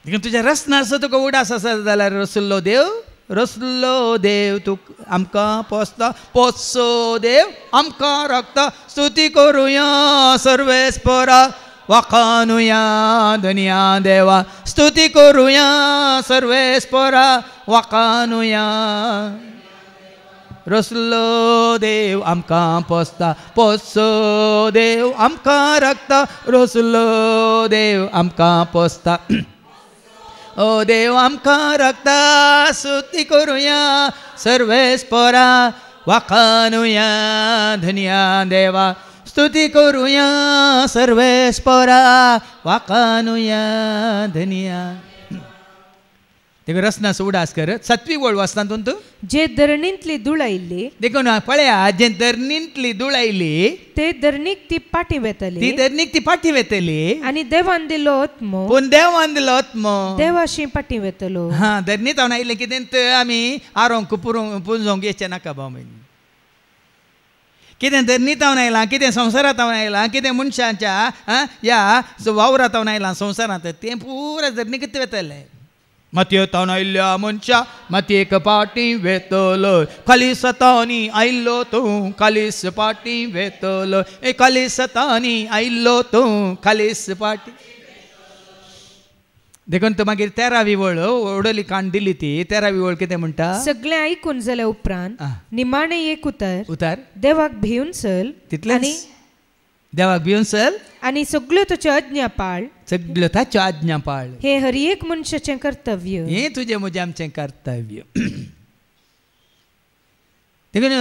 देखून तुज्या रसनारासो तुका उडास आसा जाल्यार रसुल्लो देव तूं आमकां पोसो देव आमकां रगता स्तुती करुया सर्वेस्परा वाखानुया धनिया देवा स्तुती करुया सर्वेस्परा वाखानुया. रसलो देव आमकां पोसो देव आमकां रगता रसलो देव आमकां पोसता. ओ देव आमकां रगता स्तुती करुया सर्वेस्परा वाखानुया धनिया देवा स्तुती करुया सर्वेस्परा वाखानुया धनिया. देखून रसनाचो उडास कर. 7वी वळ वाचता तूं जे धरणींतली धूळ आयिल्ली. देखून पळया जे धरणींतली धूळ आयिल्ली ते धरणीक ती पाटी वेतली आनी देवान दिलो आत्मो देवाशी पाटी वेतलो. धरणीत हांव आयिल्लें कितें आमी आरोंक पुंजोंक येचें नाका भाव भयणी. कितें धरणीत हांव आयलां कितें संवसारांत हांव आयलां कितें मनशांच्या या वावरांत हांव आयलां संवसारांत तें पुरा धरणीक वेतलें. मातयेंत आयिल्ल्या मनशा मातयेक पाटी वेतलो कालिसतांनी आयिल्लो तूं कालीस पाटी वेतलो. कालिसतांनी आयिल्लो तूं कालीस पाटी. देखून तो मागीर 13वी वळ ओडली काण दिली ती 13वी वळ कितें म्हणटा. सगळें आयकून जाल्या उपरांत निमाणें एक उतार उतार देवाक भिवन चल तितलें देवाक भिवन चल आणि सगळ्यो ताच्यो आज्ञा पाळ. सगळ्यो ताच्यो आज्ञा पाळ. हे हर एक मनशाचें कर्तव्य. हे तुझे म्हजें आमचें कर्तव्य. देखून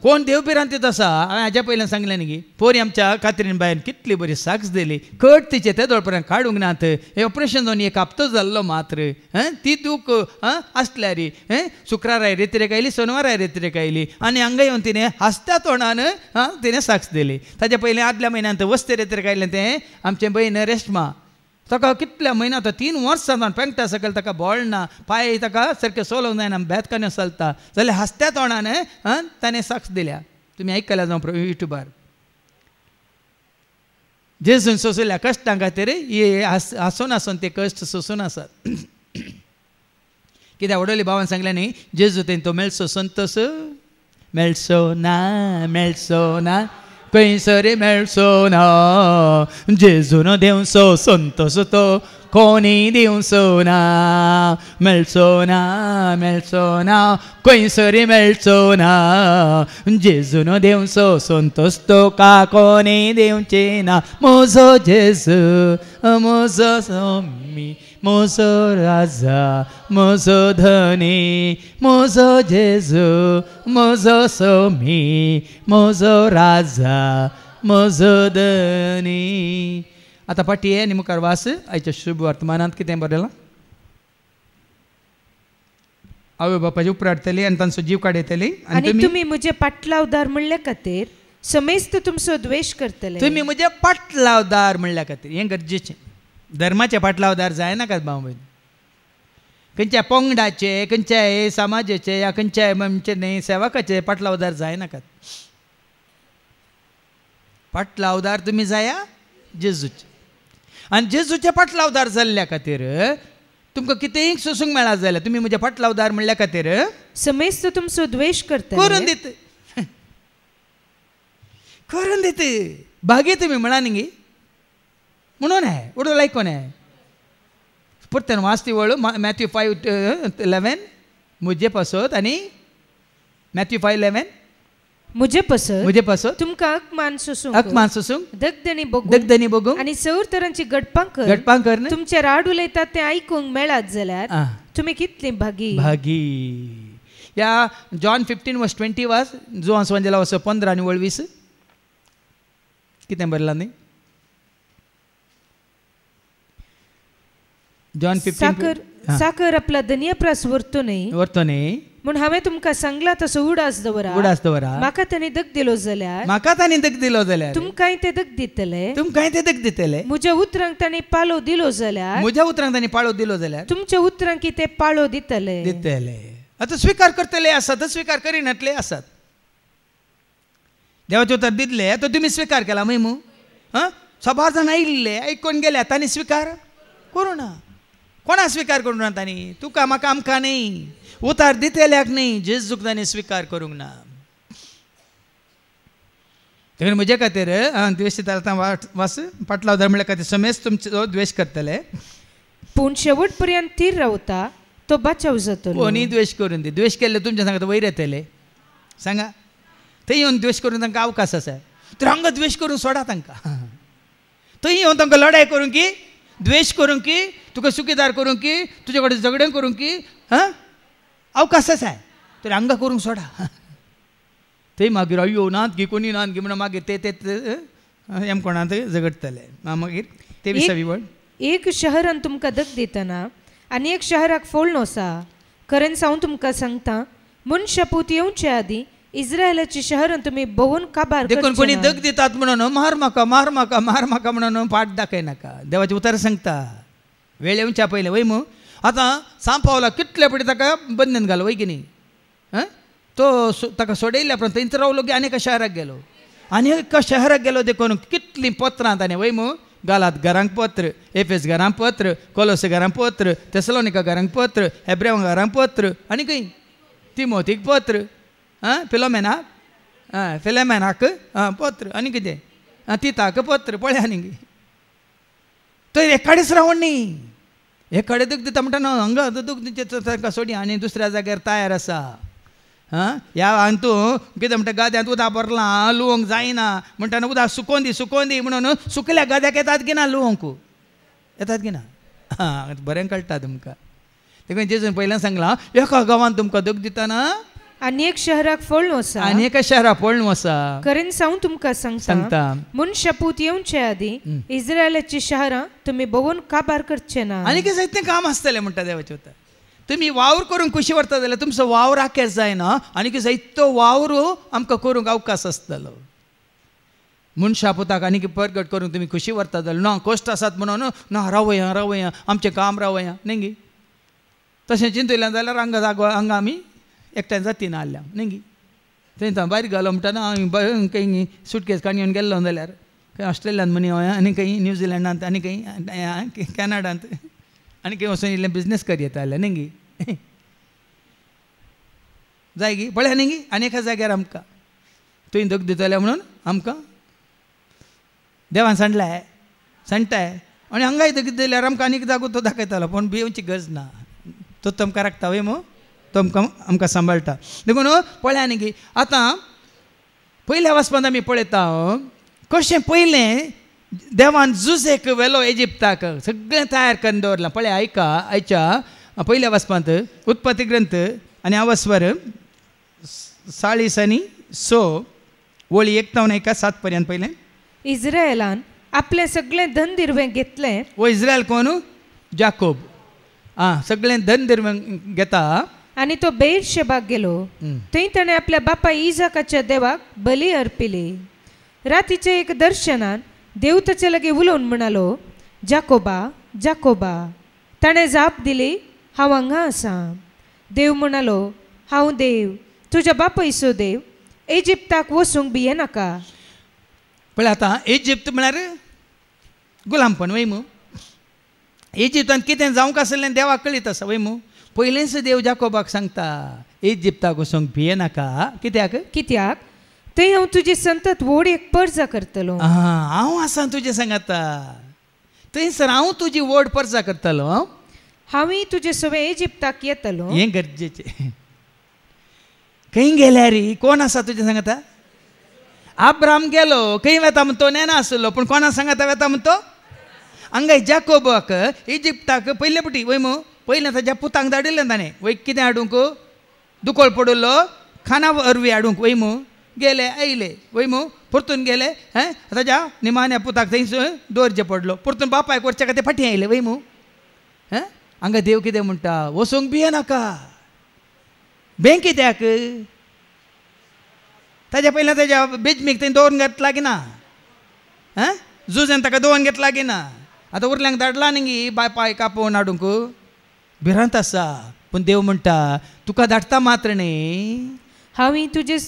कोण देवपिरांतीत आसा हांवें हाज्या पयलें सांगलें न्ही पोरी आमच्या कात्रीन बायन कितली बरी साक्स दिली. कट तिचे ते दोळपर्यंत काडूंक नात. हे ऑपरेशन जावन एक हप्तो जाल्लो मात्र ती दूख आसल्या रे शुक्राराय रेत्रेक आयली शेनवाराय रेत्रेक आयली आनी हांगा येवन तिणें हसत्या तोंडान तिणें साक्स दिली. ताज्या पयलीं आदल्या म्हयन्यांत वस्ते रेत्रेक आयलें तें आमचें भयण रेश्मा. ताका कितल्या म्हयन्यात 3 वर्सां जावन पेंगटा सकयल ताका बॉल ना पांय ताका सारके चलोवंक जायना बेतकान्यो चलता जाल्यार हसत्या तोंडान ताणें साक्स दिल्या. तुमी आयकल्या जावं युट्यूबार. जेजून सोंसल्या कश्टां खातीर हे हांसून हांसून ते कश्ट सोंसून आसात. कित्याक वडोली भावान सांगलें न्ही जेजू तें तो मेळचो संतोस मेळचो ना खंयसर मेळचो ना. जेजून देवचो संतोष तो कोणी दिवचो ना. मेळचो ना खंयसर मेळचो ना. जेजून देवचो संतोष तो का कोणी दिवचे ना. म्हजो जेजू म्हजो स्वामी म्हजो राजा म्हजो धनी म्हजो जेजू म्हजो स्वामी म्हजो राजा म्हजो धनी. आतां पाटी आनी मुखार वास आयच्या शुभ वर्तमानांत कितें बरयलां. आवय बापाची उपराडटली आनी तांचो जीव काडयतली. आनी तुमी म्हजे पाटलावदार म्हणल्या खातीर समेस्त तुमचो द्वेश करतले. तुमी म्हजे पाटलावदार म्हणल्या खातीर हें गरजेचें. धर्माचे पाटलावदार जायनाकात भाव भयण. खंयच्या पंगडाचे खंयच्याय समाजाचे या खंयच्याय म्हणजे न्ही सेवकाचे पाटलावदार जायनाकात. पाटलावदार तुमी जाया जेजूचे. आनी जेजूचे पाटलावदार जाल्ल्या खातीर तुमकां कितेंय सोसूंक मेळत जाल्यार तुमी म्हजे पाटलावदार म्हणल्या खातीर समेस्त तुमचो द्वेश करतले. करून दित भागी तुमी म्हणा न्ही म्हणून आहे उडो लायकोन आहे. पुरतेन वाचती वळू मॅथ्यू 5:11 मुजे पासत आनी मॅथ्यू 5:11 मुजे पासत तुमकां अकमान सोसूंक दगदणी बगूंक आनी सौर तरांची गडपां कर तुमचे राड उलयतात तें आयकूंक मेळत जाल्यार तुमी कितली भागी. या जॉन 15:20 वाच जो आसवांजेला वचो 15 आनी 20 कितें बरयलां न्ही. जॉन 15 साकर आपला धनियाप्रास व्हरतो न्ही म्हूण हांवें तुमकां सांगलां तसो उडास दवरा. म्हाका ताणें दग दिलो जाल्यार तुमकांय ते दग दितले. म्हज्या उतरांक ताणें पाळो दिलो जाल्यार तुमच्या उतरांक ते पाळो दितले. आतां स्विकार करतले आसात स्विकार करिनातले आसात. देवाचे उतर दितले तो तुमी स्विकार केला मै मू 100 जाण आयिल्ले आयकून गेले तांणी स्विकार करूं ना. कोणा स्विकार करूं ना तांणी. तुका म्हाका आमकां न्ही उतार दितेल्याक न्ही जेजूक तांणी स्विकार करूंक ना. देखून म्हजे खातीर द्वेश आतां वास पाटलावदार म्हणल्या खातीर समेस्त तुमचो द्वेश करतले. पूण शेवट पर्यंत थीर रावता तो बचाव जातलो. कोणी द्वेश करून दी. द्वेश केले तुमच्या सांगात वयर येतले सांगा. थंय येवन द्वेश करून तांकां अवकाश आसा. तर हांगा द्वेश करून सोडा तांकां. थंय येवन तांकां लढाय करूं की द्वेश करूं की तुका सुखीदार करूं की तुजे कडेन झगडें करूं की अवकाश आसा. तर हांगा करूंक सोडा. थंय मागीर अयो नात गी कोणी नात गी म्हणून मागीर ते हें कोणात झगडटले. मागीर ते विसवी वळ एक शहरान तुमकां दग दितना आनी एक शहराक फोडलो आसा. खरें हांव तुमकां सांगता मनशा पूत येवचे आदी इस्रायलाची शहरान तुमी भोंवून काबार देखून कोणी दग दितात म्हणून मार म्हाका म्हणून पाट दाखयनाका. देवाचें उतर सांगता वेळ येवच्या पयलें वय मू. आतां सांपावला कितले पडी ताका बंदन घालो वय की न्ही. तो ताका सोडयल्या उपरांत थंयच रावलो की आनी एका शहराक गेलो देखून कितलीं पत्रां ताणें वय मू गालात घरांक पत्र एफेस घरांक पत्र कोलोसे घरांक पत्र तेसलोनिका घरांक पत्र हेब्रेवां घरांक पत्र आनी खंय तिमोथीक पत्र फिलोमेनाक पत्र आनी कितें तिताक पत्र पळय आनी तर एकाडेच रावण न्ही. एकाडे दूख दिता म्हणटा न्हू हांगा दूख तांकां सोडी आनी दुसऱ्या जाग्यार तयार आसा. ह्या हांव तूं कितें म्हणटा गाद्यांत उदक भरलां लुवंक जायना म्हणटा उदक सुकोवन दी म्हणून सुकल्या गाद्याक येतात की ना लुवंक येतात की ना बरें कळटा तुमकां देखून जेजून पयल्यान सांगलां एका गांवांत तुमकां दूख दितना अनेक शहराक फोडून वसा आनी एका शहराक पळोवन वसा खरें सांगून तुमकां सांगता मनशा पूत येवचे आदी इस्रायलाची शहरां तुमी भोंवून काबार करचे ना आनी कितें तें काम आसतलें म्हणटा देवाचें उतर तुमी वावर करून खुशी व्हरता जाल्यार तुमचो वावर आखेर जायना आनी कितें तो वावर आमकां करूंक अवकाश आसतलो मनशा पुताक आनी परगट करून तुमी खुशी व्हरता जाल्यार ना कश्ट आसात म्हणून ना रावया आमचें काम रावया न्ही तशें चिंतयलें जाल्यार हांगा आमी एकट्यान जाती ना हाडल्या न्ही थंय भायर घालो म्हणटा हांवें खंय सुटकेस काडून गेल्लो जाल्यार खंय ऑस्ट्रेलियांत म्हणी आनी खंय न्यूझिलंडांत आनी खंय कॅनडांत आनी खंय वचून इल्लें बिजनेस करी येता जाल्यार न्ही जाय गी पळय न्ही आनी एका जाग्यार आमकां थंय दूख दितले म्हणून आमकां देवान सांडटाय आनी हांगाय दूख दिल्यार आमकां आनीक जागो तो दाखयतालो पूण भिवची गरज ना तो तुमकां राखता वय मो तो आमकां सांबाळटा देखून पळया न्ही गी आतां पयल्या वचपांत आमी पळयता कशें पयलें देवान जुजेक व्हेलो इजिप्ताक सगळें तयार करून दवरलां पळय आयका आयच्या पयल्या वचपांत उत्पत्ती ग्रंथ आनी आवस्वर 40 आनी 6 वळी 1 तावन 7 पर्यंत पयलें इस्रायलान आपलें सगळें धन दिरवें घेतलें वो इस्रायल कोण जाकोब सगळें धन दिरवें घेता आनी तो बेर्शेबाक गेलो थंय ताणें आपल्या बापा इजाकाच्या देवाक बली अर्पिली रातीच्या एक दर्शनान देव ताचे लागीं उलोवन म्हणालो जाकोबा जाकोबा ताणें जाप दिली हांव हांगा आसा देव म्हणालो हांव देव तुज्या बापायचो देव इजिप्ताक वचूंक भिये नाका पळय आतां इजिप्त म्हळ्यार गुलामपण वय मू इजिप्तांत कितें जावंक आसलें देवाक कळीत आसा वय मू पयलेंच देव जाकोबाक सांगता इजिप्ताक वचूंक भिये नाका कित्याक थंय हांव तुजी संतत व्हड एक परजा करतलो हांव आसा तुजे सांगाता थंयसर हांव तुजी व्हड परजा करतलो हांवूय तुजे सवे इजिप्ताक येतलो हें गरजेचें खंय गेल्यार कोण आसा तुजे सांगाता अब्राम गेलो खंय वता म्हण तो नेना आसलो पूण कोणा सांगाता वता म्हण तो हांगा जाकोबाक इजिप्ताक पयले पटी वय मू पयलें ताच्या पुतांक धाडिल्लें ताणें वय कितें हाडूंक दुकोळ पडलो खाना अरवी हाडूंक वय मू गेले आयले वय मू परतून गेले ताच्या निमाण्या पुताक थंयच दवरचें पडलो परतून बापायक व्हरचे खातीर फाटीं आयले वय मू हांगा देव कितें म्हणटा वचूंक भिये नाका बें कित्याक ताच्या पयलें ताच्या बेजमीक थंय दवरून घेतला की ना जुजेन ताका दवरून घेतला की ना आतां उरल्यांक धाडला न्ही बापाय कापोवन हाडूंक भिरांत आसा पूण देव म्हणटा तुका धाडटा मात्र न्ही हांवूय तुजे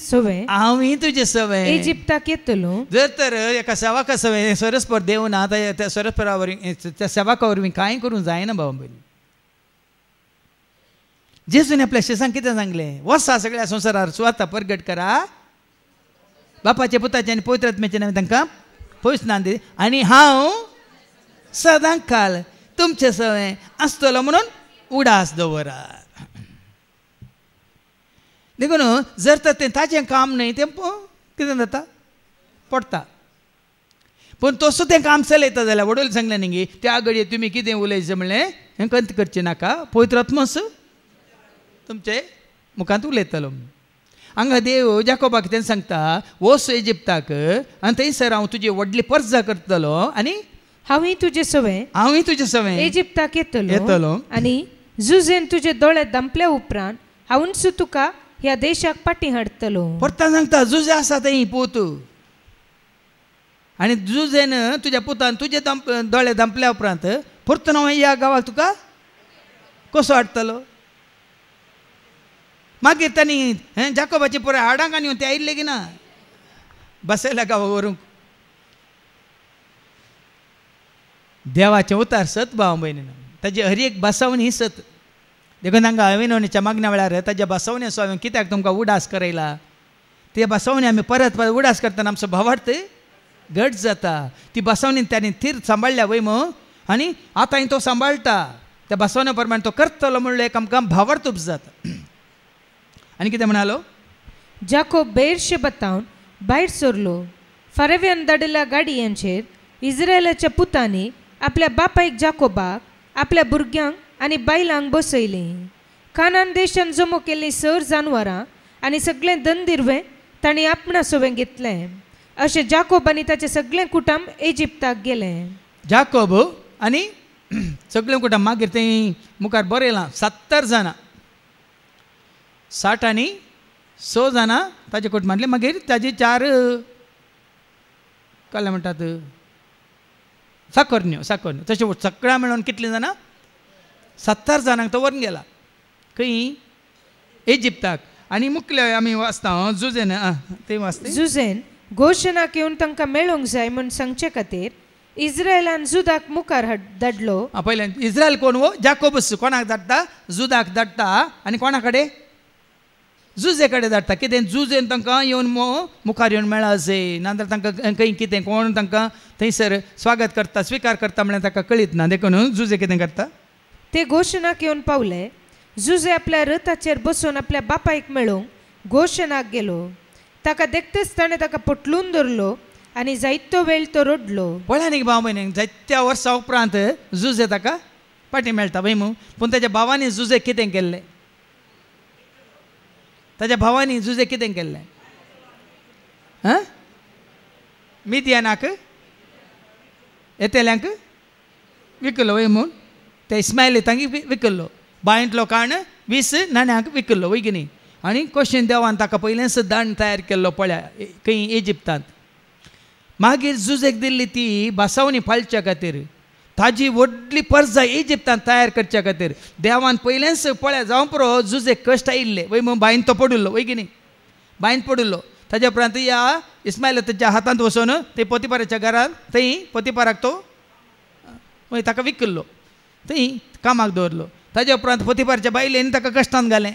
सवे इजिप्ताक येतलो जर तर एका सेवाका सवे सरस्पर देव ना त्या सरस्परा वरवीं त्या सेवाका वरवीं कांय करूंक जायना बाबा पयलीं जेजून आपल्या शिसांक कितें सांगलें वसा सगळ्या संवसारार सुवाता परगट करा बापाचे पुताचे आनी पवित्र आत्म्याचे नांव तांकां पयस ना दी आनी हांव सदांच काल तुमचे सवे आसतलो म्हणून उडास दवरात देखून जर तर तें ताजें काम न्हय तें कितें जाता पडटा पूण तसो तें काम चलयता जाल्यार वडोल सांगलें न्ही त्या घडये तुमी कितें उलयचें म्हणलें हें कंत करचें नाका पवित्र आत्मोस तुमचे मुखांत उलयतलो हांगा देव जाकोबाक कितें सांगता वच इजिप्ताक आनी थंयसर हांव तुजी व्हडली परजा करतलो आनी हांवूय तुजे सवे इजिप्ताक येतलो आनी जुजेन तुजे दोळे दंपल्या उपरांत हांवूच तुका ह्या देशाक फाटीं हाडटलो परतां सांगता जुजे आसा थंय पूत आनी जुजेन तुज्या पुतान तुजे दोळे दंपल्या उपरांत परतून हांव ह्या गांवाक तुका कसो हाडटलो मागीर तांणी जाकोबाची पुराय हाडांक आनी ते आयिल्ले की ना बसयल्या गांवा व्हरूंक देवाचें उतार सत भाव भयणीन ताजी हर एक बसवणी ही सत देखून तांकां अविनवणीच्या मागण्या वेळार ताज्या बसवणे सो हांवें कित्याक तुमकां उडास करयला ते बसवणी आमी परत परत उडास करतना आमचो भावार्थ घट जाता ती बसवणी तांणी थीर सांबाळल्या वय मो आनी आतां तो सांबाळटा त्या बसवणे प्रमाणे तो करतलो म्हणलो एक आमकां भावार्थ जाता आनी कितें म्हणालो? जाकोब बेर्शेबातावन भायर सरलो. फारव्यान धाडिल्ल्या गाडयांचेर इस्रायलाच्या पुतांनी आपल्या बापायक जाकोबाक आपल्या भुरग्यांक आनी बायलांक बसयली. कानान देशान जमो केल्लीं सर जानवरां आनी सगळें धनदिरवें तांणी आपणा सोबें घेतलें. अशें जाकोब आनी ताचें सगळें कुटुंब इजिप्ताक गेलें. जाकोब आनी सगळें कुटुंब मागीर थंय मुखार बरें येयलां 70 जाणां, 60 आनी 6 जाणां ताचे कुटुंबांतले. मागीर ताजी 4 कसले म्हणटात साखरण्यो तशें सगळ्यां मेळून कितलीं जाणां? 70 जाणांक तो व्हरून गेला खंय? इजिप्ताक. आनी मुखले आमी वाचता जुजेन ते वाचता. जुजेन घोशणाक येवन तांकां मेळोवंक जाय म्हूण सांगचे खातीर इस्रायलान जुदाक मुखार धाडलो. पयल्यान इस्रायल कोण वो? जाकोबस. कोणाक धाडटा? जुदाक धाडटा. आनी कोणा कडेन? जुजे कडेन धाडटा. कितें? जुजेन तांकां येवन मुखार येवन मेळा अशें, नाजाल्यार तांकां खंय कितें कोण तांकां थंयसर स्वागत करता, स्विकार करता म्हळ्यार ताका कळीत ना. देखून जुजे कितें करता? ते घोशणाक येवन पावले. जुजे आपल्या रथाचेर बसून आपल्या बापायक मेळोवंक घोशणाक गेलो. ताका देखतेच ताणें ताका पटलून धरलो आनी जायतो वेळ तो रडलो. पळया न्ही भाव भयणी, जायत्या वर्सां उपरांत जुजे ताका पाटी मेळटा पळय मू. पूण ताच्या भावांनी जुजे कितें केल्लें? ताच्या भावांनी जुजे कितें केल्लें? मिदियानाक येतेल्यांक विकलो वय म्हूण. ते इस्मायलीतांक विकल्लो. बायंतलो काण 20 नाण्यांक विकल्लो वय की न्ही. आनी कशें देवान ताका पयलेंच दांड तयार केल्लो पळया खंय इजिप्तांत. मागीर जुजेक दिल्ली ती बासावणी पाळच्या खातीर, ताजी व्हडली पर्जा इजिप्तांत तयार करच्या खातीर देवान पयलेंच पळया जावं पुरो जुजेक कश्ट आयिल्ले वय म्हूण बायंत तो पडुल्लो वय की न्ही. बायंत पडुल्लो. ताज्या उपरांत या इस्मायल ताच्या हातांत वचून ते पोतिफाराच्या घरांत थंय पोतिफाराक तो वय ताका विकल्लो, थंय कामाक दवरलो. ताज्या उपरांत पोतिफाराच्या बायलेन ताका कश्टान घालें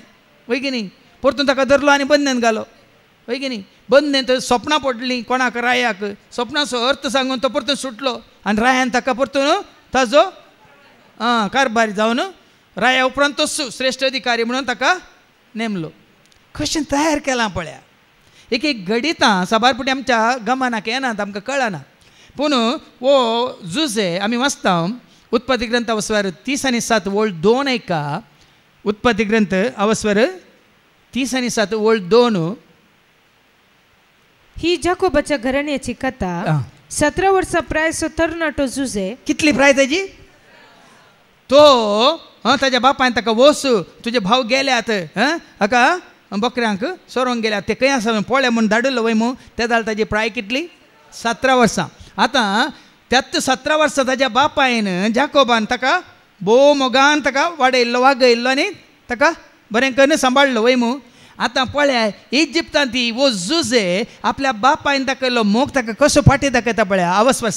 वय की न्ही. परतून ताका धरलो आनी बंदेन घालो वय की न्ही. बंदेन तर सपनां पडलीं कोणाक? रायाक. सपनाचो अर्थ सांगून तो परतून सुटलो आनी रायान ताका परतून ताजो कारभारी जावन राया उपरांत तोच श्रेश्ठ अधिकारी म्हणून ताका नेमलो. कशें तयार केलां पळया. एक घडितां साबारपुटी आमच्या गमनाक येनात, आमकां कळना. पूण वो जुजे आमी वाचता उत्पत्ती ग्रंथ अवस्वर 30 आनी 7 वोळ 2 ऐका. उत्पत्ती ग्रंथ अवस्वर 30 आनी 7 वोळ 2. ही जाकोबाच्या घराण्याची कथा. 17 वर्सां प्रायसो तरणाटो जुजे. कितली प्राय ताजी? तो ताज्या बापायन ताका वस तुजे भाव गेल्यात हाका बकऱ्यांक सोरोंक गेल्यात, ते खंय आसा पळय म्हूण धाडलो वय मू. ते जाल्यार ताजी प्राय कितली? 17 वर्सां. आतां त्यात 17 वर्सां ताज्या बापायन जाकोबान ताका भोव मोगान ताका वाडयल्लो, वागयल्लो आनी ताका बरें करून सांबाळलो वय मू. आतां पळया इजिप्तांत ती वो जुजे आपल्या बापायन दाखयल्लो मोग ताका कसो फाटी दाखयता पळया. अवस्वर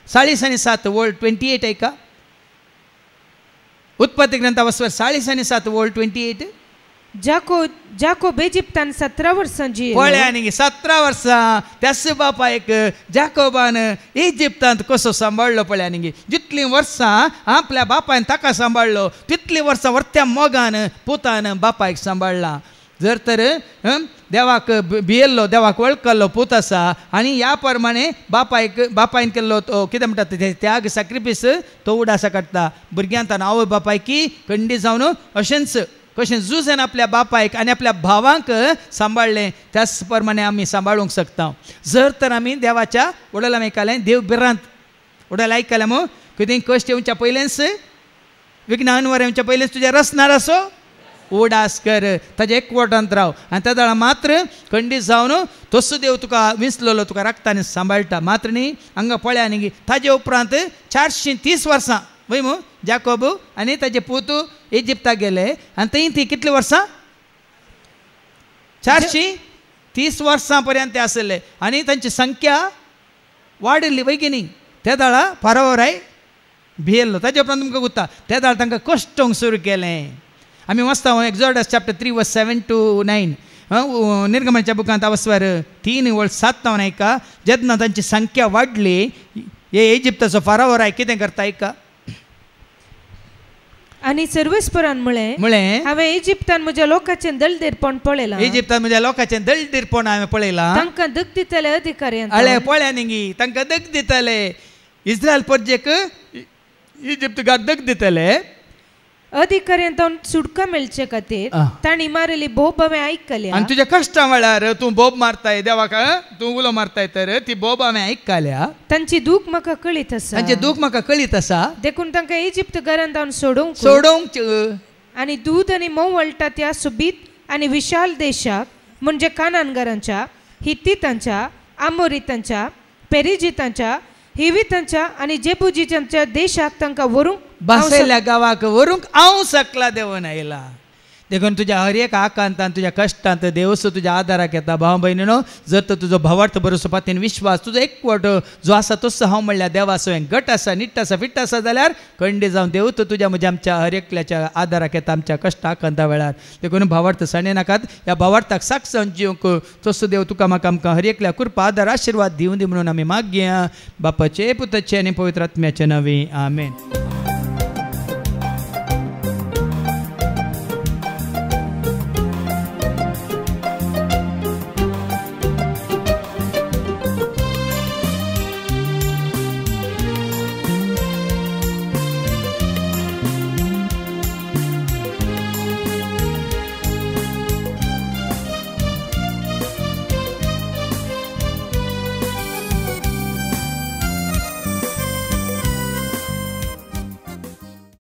40 आनी 7 वोळ 28 ऐका. उत्पत्ती ग्रंथ अवस्वर 40 आनी 7 वोळ 28. जाकोब इजिप्तान 17 वर्सां जियेलो. पळया न्ही 17 वर्सां त्याच बापायक जाकोबान इजिप्तांत कसो सांबाळलो पळया न्ही. जितलीं वर्सां आपल्या बापायन ताका सांबाळलो तितलीं वर्सां वर्त्या मोगान पुतान बापायक सांबाळला. जर तर देवाक भियेल्लो, देवाक वळखलो पूत आसा आनी ह्या प्रमाणे बापायन केल्लो तो कितें म्हणटात ते त्याग सॅक्रिफीस तो उडासा काडटा. भुरग्यांत आवय बापायकी खंडी जावन अशेंच कशें जुजेन आपल्या बापायक आनी आपल्या भावांक सांबाळलें त्याच प्रमाणे आमी सांबाळूंक शकता. जर तर आमी देवाच्या उडलां आयकलें, देव बिरांत उडल आयकलें मग कितें कश्ट येवच्या पयलेंच, विघ्न अनवर येवच्या पयलेंच तुजें रसनार असो उडास कर, ताजे एकवटांत राव आनी त्या दाळा मात्र खंडीत जावन तसो देव तुका विंचलेलो तुका रक्तान सांबाळटा. मात्र न्ही हांगा पळया न्ही ताजे उपरांत 430 वर्सां वय मू जाकोब आनी ताजे पूत इजिप्ताक गेले आनी थंय ती कितलीं वर्सां? 430 वर्सां पर्यंत ते आसले आनी तांची संख्या वाडिल्ली वय की न्ही. त्या दाळा फारावराय भियेल्लो. ताजे उपरांत तुमकां गुत्ता त्या दाळ तांकां कश्टोंक सुरू केलें. आमी वाचता एक्झॉडस चॅप्टर 3 वर्स 7 to 9. निर्गमनाच्या बुकांत अवस्वर 3 वोळ 7 ऐका. जेन्ना तांची संख्या वाडली हे इजिप्ताचो फारावराय कितें करता ऐका. आणि सर्वेस्परान मुळे हांवें इजिप्तान म्हज्या लोकांचें दळदेरपण पळयलां. इजिप्तान म्हज्या लोकांचें दळदेरपण हांवें पळयलां. तांकां दग दितले अधिकाऱ्यांक अळे पळया निंगी तांकां दग दितले. इस्रायल प्रजेक इजिप्तकार दग दितले. अधिकाऱ्यांत सुटका मेळचे खातीर तांणी मारली बोब हांवें आयकल्या. आनी तुज्या कश्टा वेळार तूं बोब मारताय देवाक तूं उलो मारताय तर ती बोब हांवें आयकल्या. तांची दूख म्हाका कळीत आसा. तांचे दूख म्हाका कळीत आसा. देखून तांकां इजिप्त घरांत सोडोवंक आनी दूध आनी मोव वळटा त्या सुबीत आनी विशाल देशाक म्हणजे कानानगरांच्या, हित्तीतांच्या, आमोरीतांच्या, पेरिजितांच्या, हिवितांच्या आनी जेबुजीच्या देशाक तांकां व्हरूंक बसयल्या गावाक व्हरूंक हांव सकला देवून आयला. देखून तुज्या हर एक आकांतान तुज्या कश्टांत देवस तुज्या आदाराक येता. भाव भयणीनो, जर तर तुजो भावार्थ बरोसो पातीन विश्वास तुजो एकवट जो आसा तसो हांव म्हणल्यार देवाचो घट आसा, निट्ट आसा, फिट्ट आसा जाल्यार खंडी जावन देव तो तुज्या म्हज्या आमच्या हर एकल्याच्या आदाराक येता आमच्या कश्ट आकांता वेळार. देखून भावार्थ साणे नाकात. ह्या भावार्थाक साक्षांत जिवंक तसो देव तुका म्हाका आमकां हर एकल्या कृपा आदार आशिर्वाद दिवं दी म्हणून आमी मागया. बापाचे, पुताचे आनी पवित्र आत्म्याचे नांवे. आमेन.